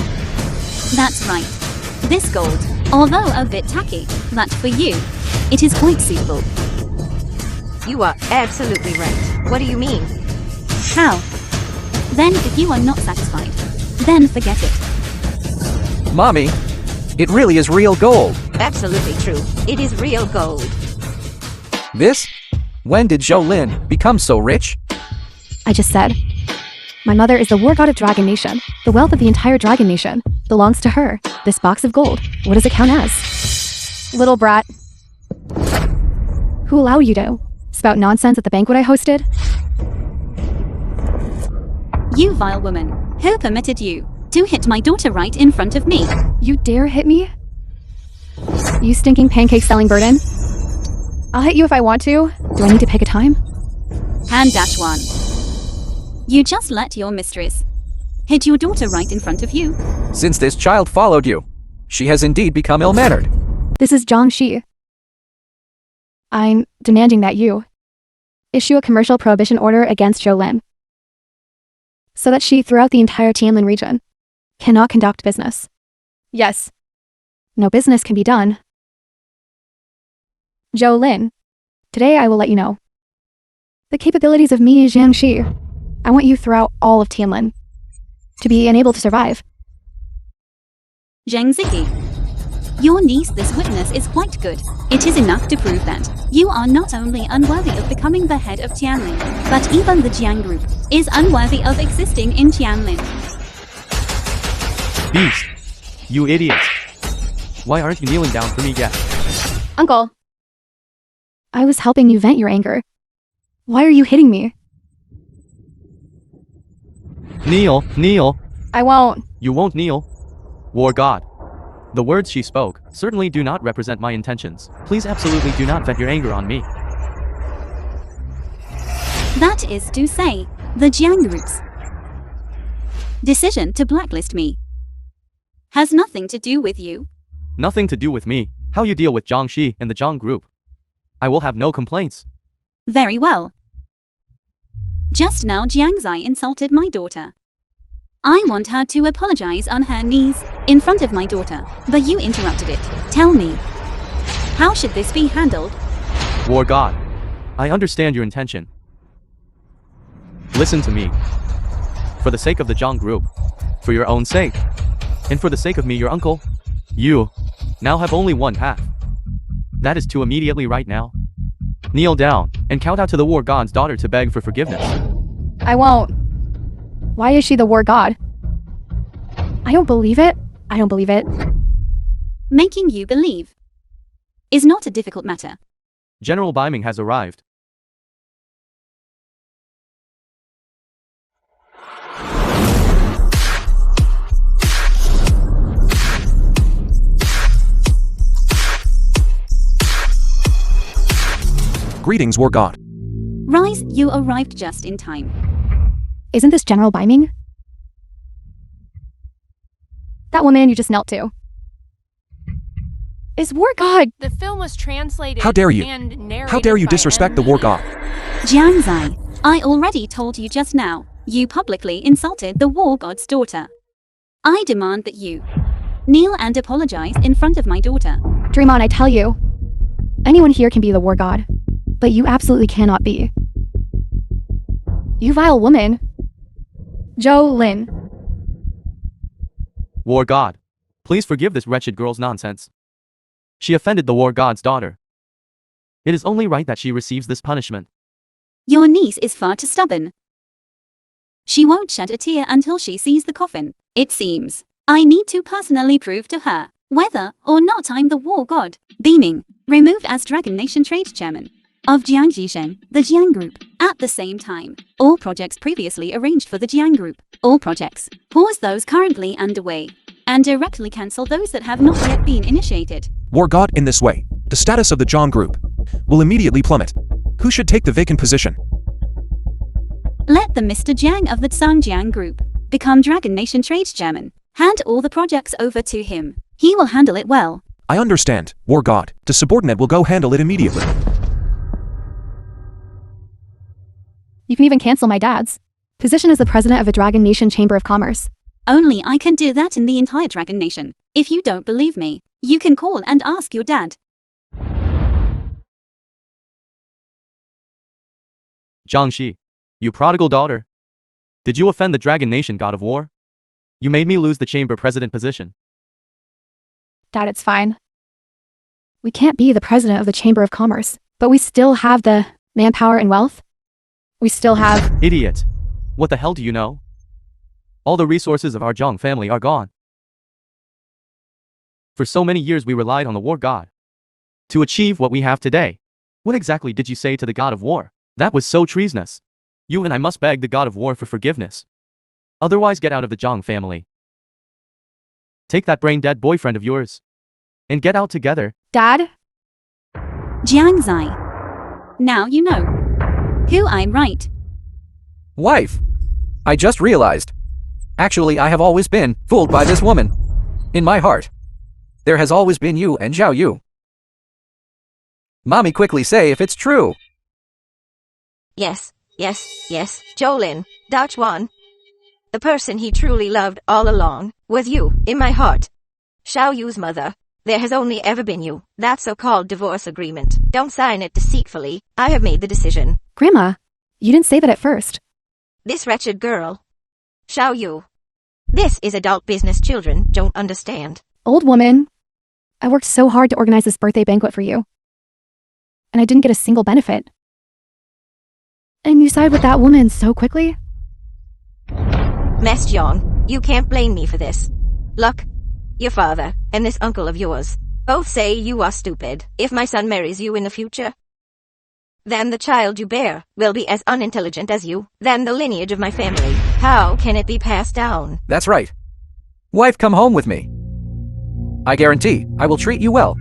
That's right. This gold, although a bit tacky, that for you, it is quite suitable. You are absolutely right. What do you mean? How? Then if you are not satisfied, then forget it. Mommy, it really is real gold. Absolutely true. It is real gold. This? When did Jolin become so rich? I just said. My mother is the war god of Dragon Nation. The wealth of the entire Dragon Nation belongs to her. This box of gold, what does it count as? Little brat. Who allowed you to spout nonsense at the banquet I hosted? You vile woman. Who permitted you to hit my daughter right in front of me? You dare hit me? You stinking pancake selling burden? I'll hit you if I want to. Do I need to pick a time? Hand dash one. You just let your mistress hit your daughter right in front of you. Since this child followed you, she has indeed become ill-mannered. This is Jang Xi. I'm demanding that you issue a commercial prohibition order against Jolin, so that she, throughout the entire Tianlin region, cannot conduct business. Yes, no business can be done. Jolin, today I will let you know the capabilities of me, Jang Xi. I want you throughout all of Tianlin to be unable to survive. Zhang Ziggy. Your niece, this witness, is quite good. It is enough to prove that you are not only unworthy of becoming the head of Tianlin, but even the Jiang group is unworthy of existing in Tianlin. Beast! You idiot! Why aren't you kneeling down for me yet? Uncle, I was helping you vent your anger. Why are you hitting me? Kneel, kneel! I won't. You won't kneel. War God. The words she spoke certainly do not represent my intentions. Please absolutely do not vent your anger on me. That is to say, the Jiang group's decision to blacklist me has nothing to do with you. Nothing to do with me. How you deal with Jang Xi and the Jang group. I will have no complaints. Very well. Just now Jang Zai insulted my daughter. I want her to apologize on her knees in front of my daughter, but you interrupted it. Tell me, how should this be handled? War God, I understand your intention. Listen to me. For the sake of the Jang group, for your own sake, and for the sake of me, your uncle, you now have only one path. That is to immediately right now kneel down and count out to the war god's daughter to beg for forgiveness. I won't. Why is she the war god? I don't believe it. I don't believe it. Making you believe is not a difficult matter. General Biming has arrived. Greetings, War God. Rise, you arrived just in time. Isn't this General Biming? That woman you just knelt to is War God. The film was translated How dare you? and narrated How dare you by disrespect the ME. War God? Jiang Zai, I already told you just now, you publicly insulted the war god's daughter. I demand that you kneel and apologize in front of my daughter. Dream on, I tell you. Anyone here can be the war god, but you absolutely cannot be. You vile woman. Jolin. War God, please forgive this wretched girl's nonsense. She offended the war god's daughter. It is only right that she receives this punishment. Your niece is far too stubborn. She won't shed a tear until she sees the coffin. It seems I need to personally prove to her whether or not I'm the war god. Beaming, removed as Dragon Nation Trade Chairman. of Jiang Zhishen, the Jiang Group. At the same time, all projects previously arranged for the Jiang Group. All projects. Pause those currently underway. And directly cancel those that have not yet been initiated. War God, in this way, the status of the Jang Group will immediately plummet. Who should take the vacant position? Let the Mr. Jiang of the Jiang Group become Dragon Nation Trades Chairman. Hand all the projects over to him. He will handle it well. I understand, War God. The subordinate will go handle it immediately. You can even cancel my dad's position as the president of the Dragon Nation Chamber of Commerce. Only I can do that in the entire Dragon Nation. If you don't believe me, you can call and ask your dad. Jang Xi, you prodigal daughter. Did you offend the Dragon Nation god of war? You made me lose the chamber president position. Dad, it's fine. We can't be the president of the Chamber of Commerce, but we still have the manpower and wealth. We still have— Idiot. What the hell do you know? All the resources of our Zhang family are gone. For so many years we relied on the war god to achieve what we have today. What exactly did you say to the god of war? That was so treasonous. You and I must beg the god of war for forgiveness. Otherwise get out of the Zhang family. Take that brain-dead boyfriend of yours and get out together. Dad? Jang Zai. Now you know who I'm right. Wife! I just realized. Actually, I have always been fooled by this woman. In my heart, there has always been you and Xiao Yu. Mommy, quickly say if it's true. Yes, Jolin, Dachuan. The person he truly loved all along was you, in my heart. Xiao Yu's mother. There has only ever been you. That so-called divorce agreement. Don't sign it deceitfully. I have made the decision. Grandma, you didn't say that at first. This wretched girl. Xiao Yu. This is adult business children don't understand. Old woman, I worked so hard to organize this birthday banquet for you. And I didn't get a single benefit. And you side with that woman so quickly? Mess John, you can't blame me for this. Look, your father and this uncle of yours both say you are stupid. If my son marries you in the future, then the child you bear will be as unintelligent as you. Then the lineage of my family, how can it be passed down? That's right. Wife, come home with me. I guarantee I will treat you well.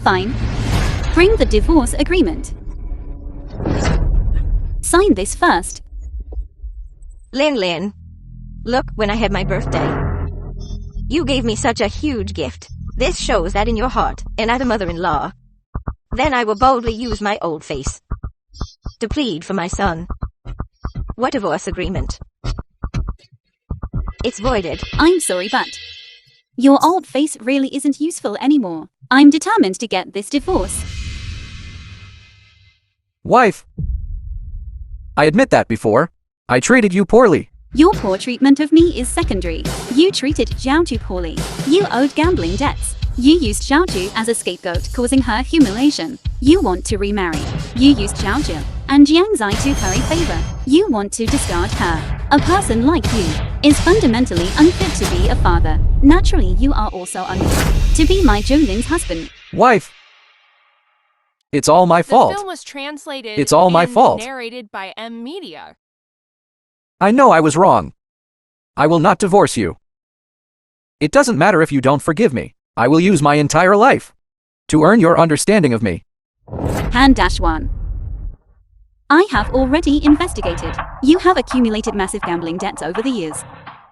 Fine. Bring the divorce agreement. Sign this first. Lin. Look, when I had my birthday, you gave me such a huge gift. This shows that in your heart, and as a mother-in-law, then I will boldly use my old face to plead for my son. What divorce agreement? It's voided. I'm sorry, but your old face really isn't useful anymore. I'm determined to get this divorce. Wife! I admit that before. I treated you poorly. Your poor treatment of me is secondary. You treated Xiao Ju poorly. You owed gambling debts. You used Xiao Ju as a scapegoat, causing her humiliation. You want to remarry. You used Xiao Ju and Jiang Zai to curry favor. You want to discard her. A person like you is fundamentally unfit to be a father. Naturally, you are also unfit to be my Jolin's husband. Wife! It's all my fault. The film was translated It's all my and fault. narrated by M Media. I know I was wrong. I will not divorce you. It doesn't matter if you don't forgive me. I will use my entire life to earn your understanding of me. Hand-1. I have already investigated. You have accumulated massive gambling debts over the years.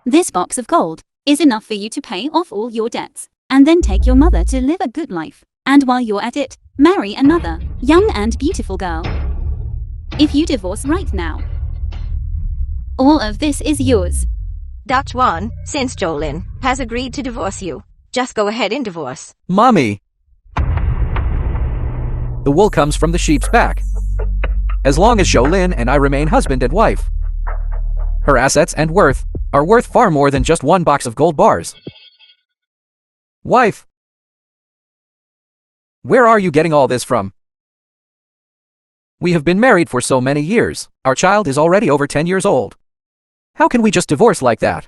This box of gold is enough for you to pay off all your debts, and then take your mother to live a good life. And while you're at it, marry another young and beautiful girl. If you divorce right now, all of this is yours. Dachuan, since Jolin has agreed to divorce you, just go ahead and divorce. Mommy! The wool comes from the sheep's back. As long as Jolin and I remain husband and wife, her assets and worth are worth far more than just one box of gold bars. Wife! Where are you getting all this from? We have been married for so many years. Our child is already over 10 years old. How can we just divorce like that?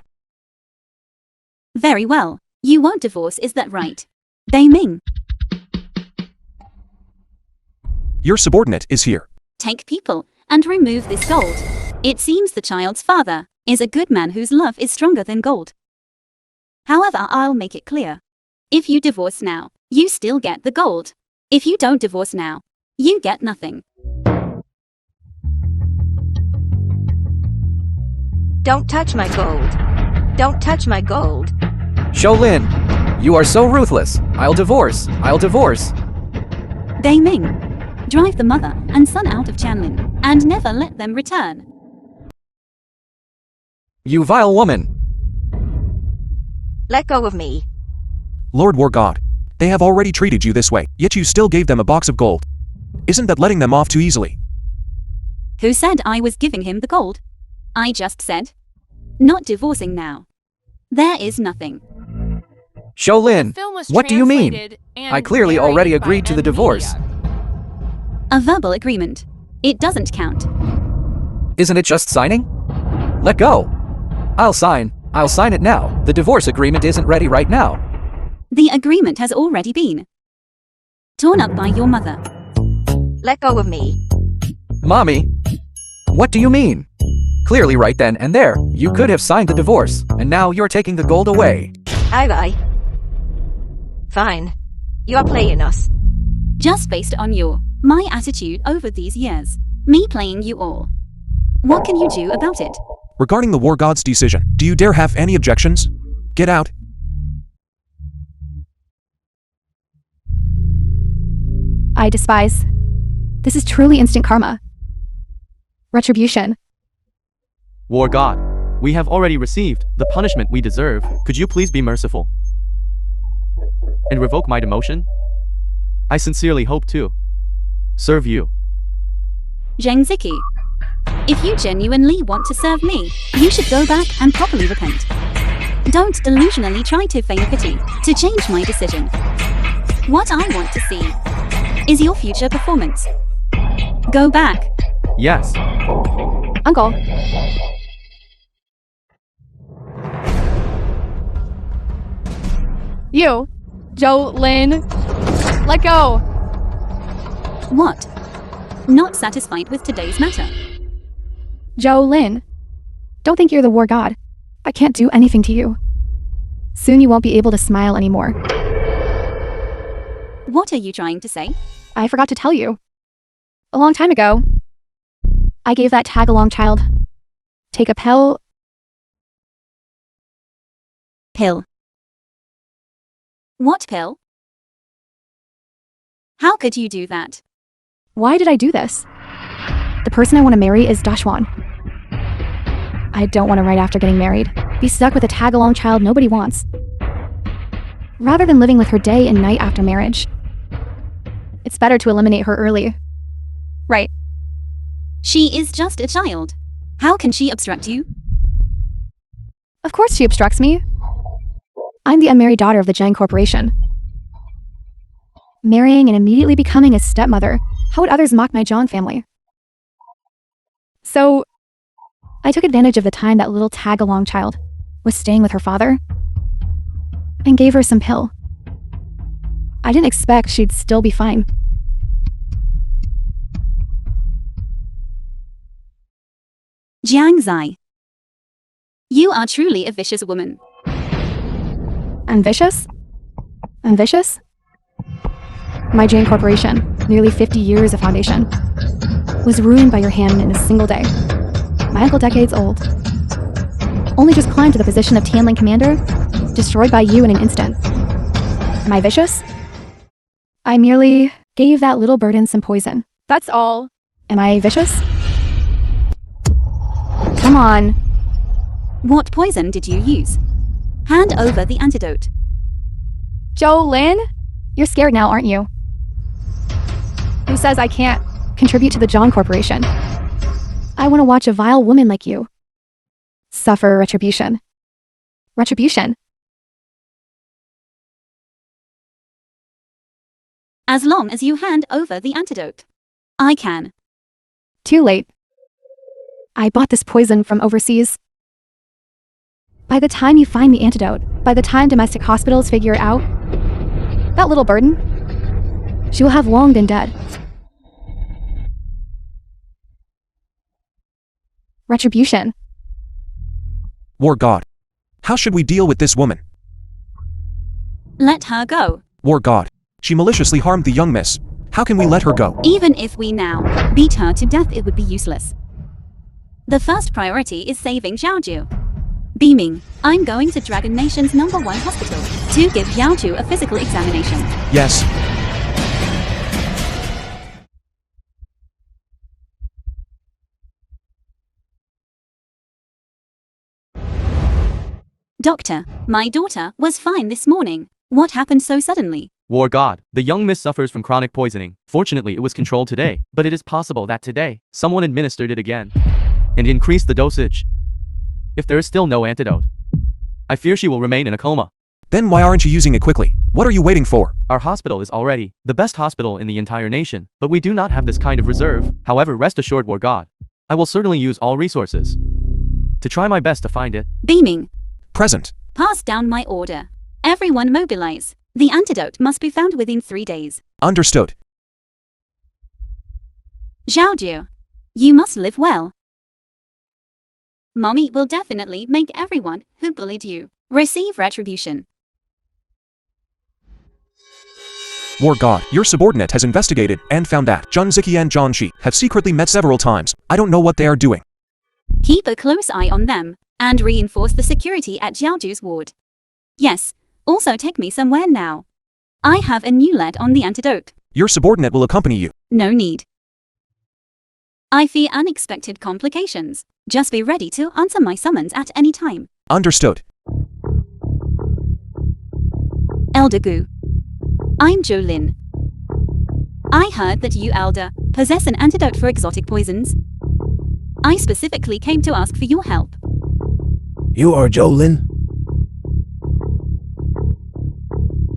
Very well. You won't divorce, is that right? Ming. Your subordinate is here. Take people and remove this gold. It seems the child's father is a good man whose love is stronger than gold. However, I'll make it clear. If you divorce now, you still get the gold. If you don't divorce now, you get nothing. Don't touch my gold. Don't touch my gold. Shaolin, you are so ruthless. I'll divorce. I'll divorce. They Ming. Drive the mother and son out of Chanlin and never let them return. You vile woman. Let go of me. Lord War God, they have already treated you this way, yet you still gave them a box of gold. Isn't that letting them off too easily? Who said I was giving him the gold? I just said, not divorcing now. There is nothing. Shaolin, Film was what do you mean? translated and I clearly already narrated by agreed to the divorce. media. A verbal agreement. It doesn't count. Isn't it just signing? Let go. I'll sign. I'll sign it now. The divorce agreement isn't ready right now. The agreement has already been torn up by your mother. Let go of me. Mommy, what do you mean? Clearly right then and there, you could have signed the divorce, and now you're taking the gold away. Aye. Fine. You're playing us. Just based on my attitude over these years. Me playing you all. What can you do about it? Regarding the War God's decision, do you dare have any objections? Get out. I despise. This is truly instant karma. Retribution. War God, we have already received the punishment we deserve. Could you please be merciful and revoke my demotion? I sincerely hope to serve you. Jang Zai. If you genuinely want to serve me, you should go back and properly repent. Don't delusionally try to feign pity to change my decision. What I want to see is your future performance. Go back. Yes. Uncle. You, Jolin, let go. What? Not satisfied with today's matter? Jolin, don't think you're the war god. I can't do anything to you. Soon you won't be able to smile anymore. What are you trying to say? I forgot to tell you. A long time ago, I gave that tag-along child take a pill. Pill. What pill? How could you do that? Why did I do this? The person I want to marry is Dashwan. I don't want to right after getting married be stuck with a tag-along child nobody wants. Rather than living with her day and night after marriage, it's better to eliminate her early. Right. She is just a child. How can she obstruct you? Of course she obstructs me. I'm the unmarried daughter of the Jang Corporation. Marrying and immediately becoming a stepmother, how would others mock my Jang family? So, I took advantage of the time that little tag-along child was staying with her father and gave her some pill. I didn't expect she'd still be fine. Jang Zai. You are truly a vicious woman. I'm vicious? I'm vicious? My Jang Corporation, nearly 50 years of foundation, was ruined by your hand in a single day. My uncle decades old. Only just climbed to the position of Tianling Commander, destroyed by you in an instant. Am I vicious? I merely gave that little burden some poison. That's all. Am I vicious? Come on. What poison did you use? Hand over the antidote. Jolin? You're scared now, aren't you? Who says I can't contribute to the Jang Corporation? I want to watch a vile woman like you suffer retribution. Retribution. As long as you hand over the antidote. I can. Too late. I bought this poison from overseas. By the time you find the antidote, by the time domestic hospitals figure it out, that little burden, she will have long been dead. Retribution. War God. How should we deal with this woman? Let her go. War God. She maliciously harmed the young miss. How can we let her go? Even if we now beat her to death, it would be useless. The first priority is saving Xiao Yu. Beaming, I'm going to Dragon Nation's #1 hospital to give Xiao Yu a physical examination. Yes. Doctor, my daughter was fine this morning. What happened so suddenly? War God, the young miss suffers from chronic poisoning. Fortunately, it was controlled today, but it is possible that today, someone administered it again and increased the dosage. If there is still no antidote, I fear she will remain in a coma. Then why aren't you using it quickly? What are you waiting for? Our hospital is already the best hospital in the entire nation, but we do not have this kind of reserve. However, rest assured, War God, I will certainly use all resources to try my best to find it. Beaming, Present. pass down my order. Everyone mobilize. The antidote must be found within 3 days. Understood. Xiao Yu, you must live well. Mommy will definitely make everyone who bullied you receive retribution. War God, your subordinate has investigated and found that Jang Zai and Jang Xi have secretly met several times. I don't know what they are doing. Keep a close eye on them and reinforce the security at Xiao Yu's ward. Yes, also take me somewhere now. I have a new lead on the antidote. Your subordinate will accompany you. No need. I fear unexpected complications. Just be ready to answer my summons at any time. Understood. Elder Gu. I'm Jolin. I heard that you, Elder, possess an antidote for exotic poisons. I specifically came to ask for your help. You are Jolin?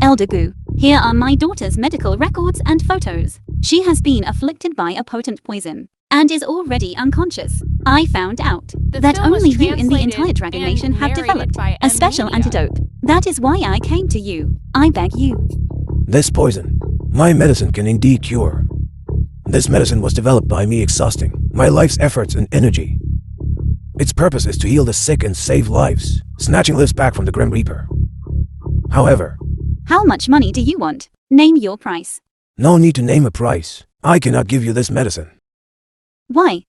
Elder Gu, here are my daughter's medical records and photos. She has been afflicted by a potent poison and is already unconscious. I found out that film was only you in the translated entire Dragon and Nation have narrated developed by a special Media. antidote. That is why I came to you. I beg you. This poison, my medicine can indeed cure. This medicine was developed by me exhausting my life's efforts and energy. Its purpose is to heal the sick and save lives, snatching lives back from the Grim Reaper. However, How much money do you want? Name your price. no need to name a price. I cannot give you this medicine. Why?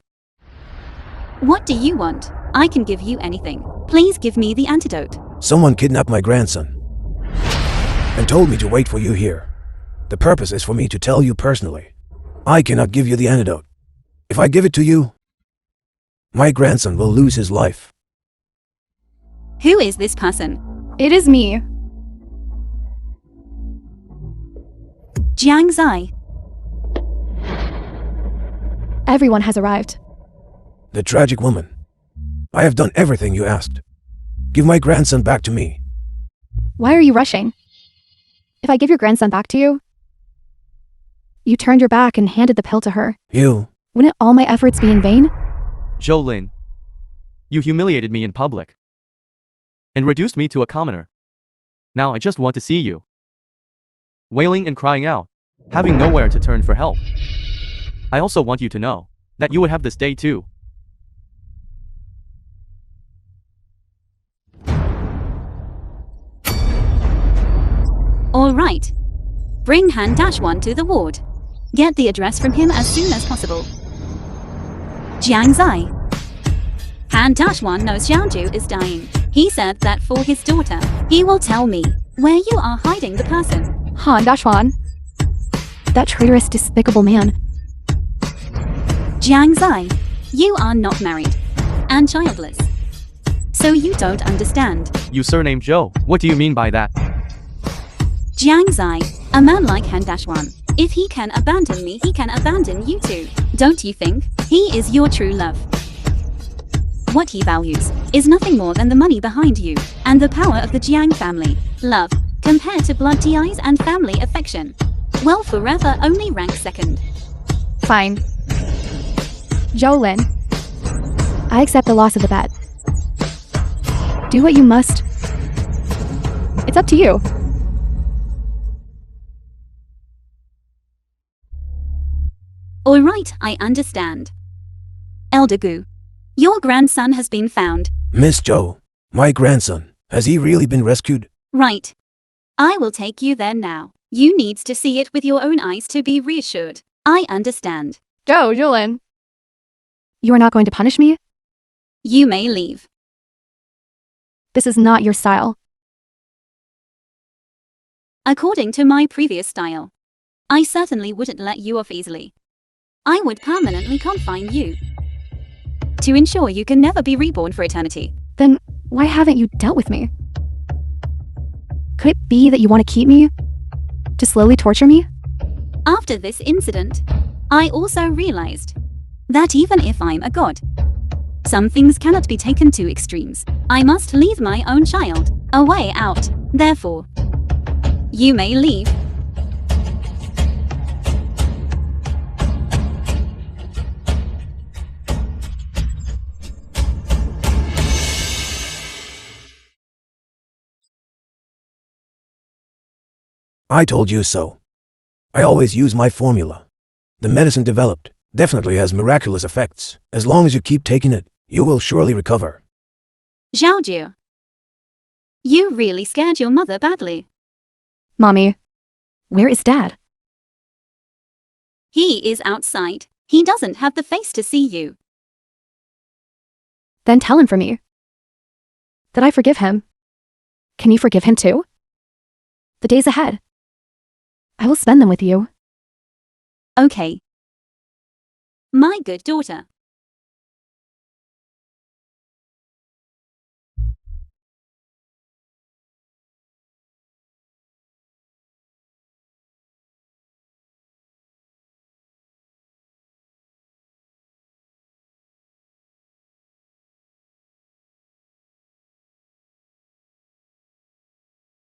What do you want? I can give you anything. Please give me the antidote. Someone kidnapped my grandson and told me to wait for you here. The purpose is for me to tell you personally. I cannot give you the antidote. If I give it to you, my grandson will lose his life. Who is this person? It is me. Jang Zai. Everyone has arrived. The tragic woman. I have done everything you asked. Give my grandson back to me. Why are you rushing? If I give your grandson back to you, you turned your back and handed the pill to her. You. Wouldn't all my efforts be in vain? Jolin, you humiliated me in public and reduced me to a commoner. Now I just want to see you wailing and crying out, having nowhere to turn for help. I also want you to know that you would have this day too. All right. Bring Han-1 to the ward. Get the address from him as soon as possible. Jang Zai. Han-1 knows Xiao Yu is dying. He said that for his daughter, he will tell me where you are hiding the person. Han-1. That traitorous, despicable man. Jang Zai, you are not married and childless. So you don't understand. You surnamed Joe. What do you mean by that? Jang Zai, a man like Han-1. If he can abandon me, he can abandon you too. Don't you think? He is your true love. What he values is nothing more than the money behind you and the power of the Jiang family. Love, compared to blood ties and family affection, will forever only rank second. Fine. Jolin, I accept the loss of the bet. Do what you must. It's up to you. Alright, I understand. Elder Gu, Your grandson has been found. Miss Zhou, my grandson, has he really been rescued? Right. I will take you there now. You need to see it with your own eyes to be reassured. I understand. Joe, Julin. You are not going to punish me? You may leave. This is not your style. According to my previous style, I certainly wouldn't let you off easily. I would permanently confine you to ensure you can never be reborn for eternity. Then why haven't you dealt with me? Could it be that you want to keep me? To slowly torture me? After this incident, I also realized that even if I'm a god, some things cannot be taken to extremes. I must leave my own child a way out. Therefore, you may leave. I told you so. I always use my formula. The medicine developed definitely has miraculous effects. As long as you keep taking it, you will surely recover. Xiao Yu, you really scared your mother badly. Mommy, where is Dad? He is outside. He doesn't have the face to see you. Then tell him for me. That I forgive him. Can you forgive him too? The days ahead, I will spend them with you. Okay. My good daughter.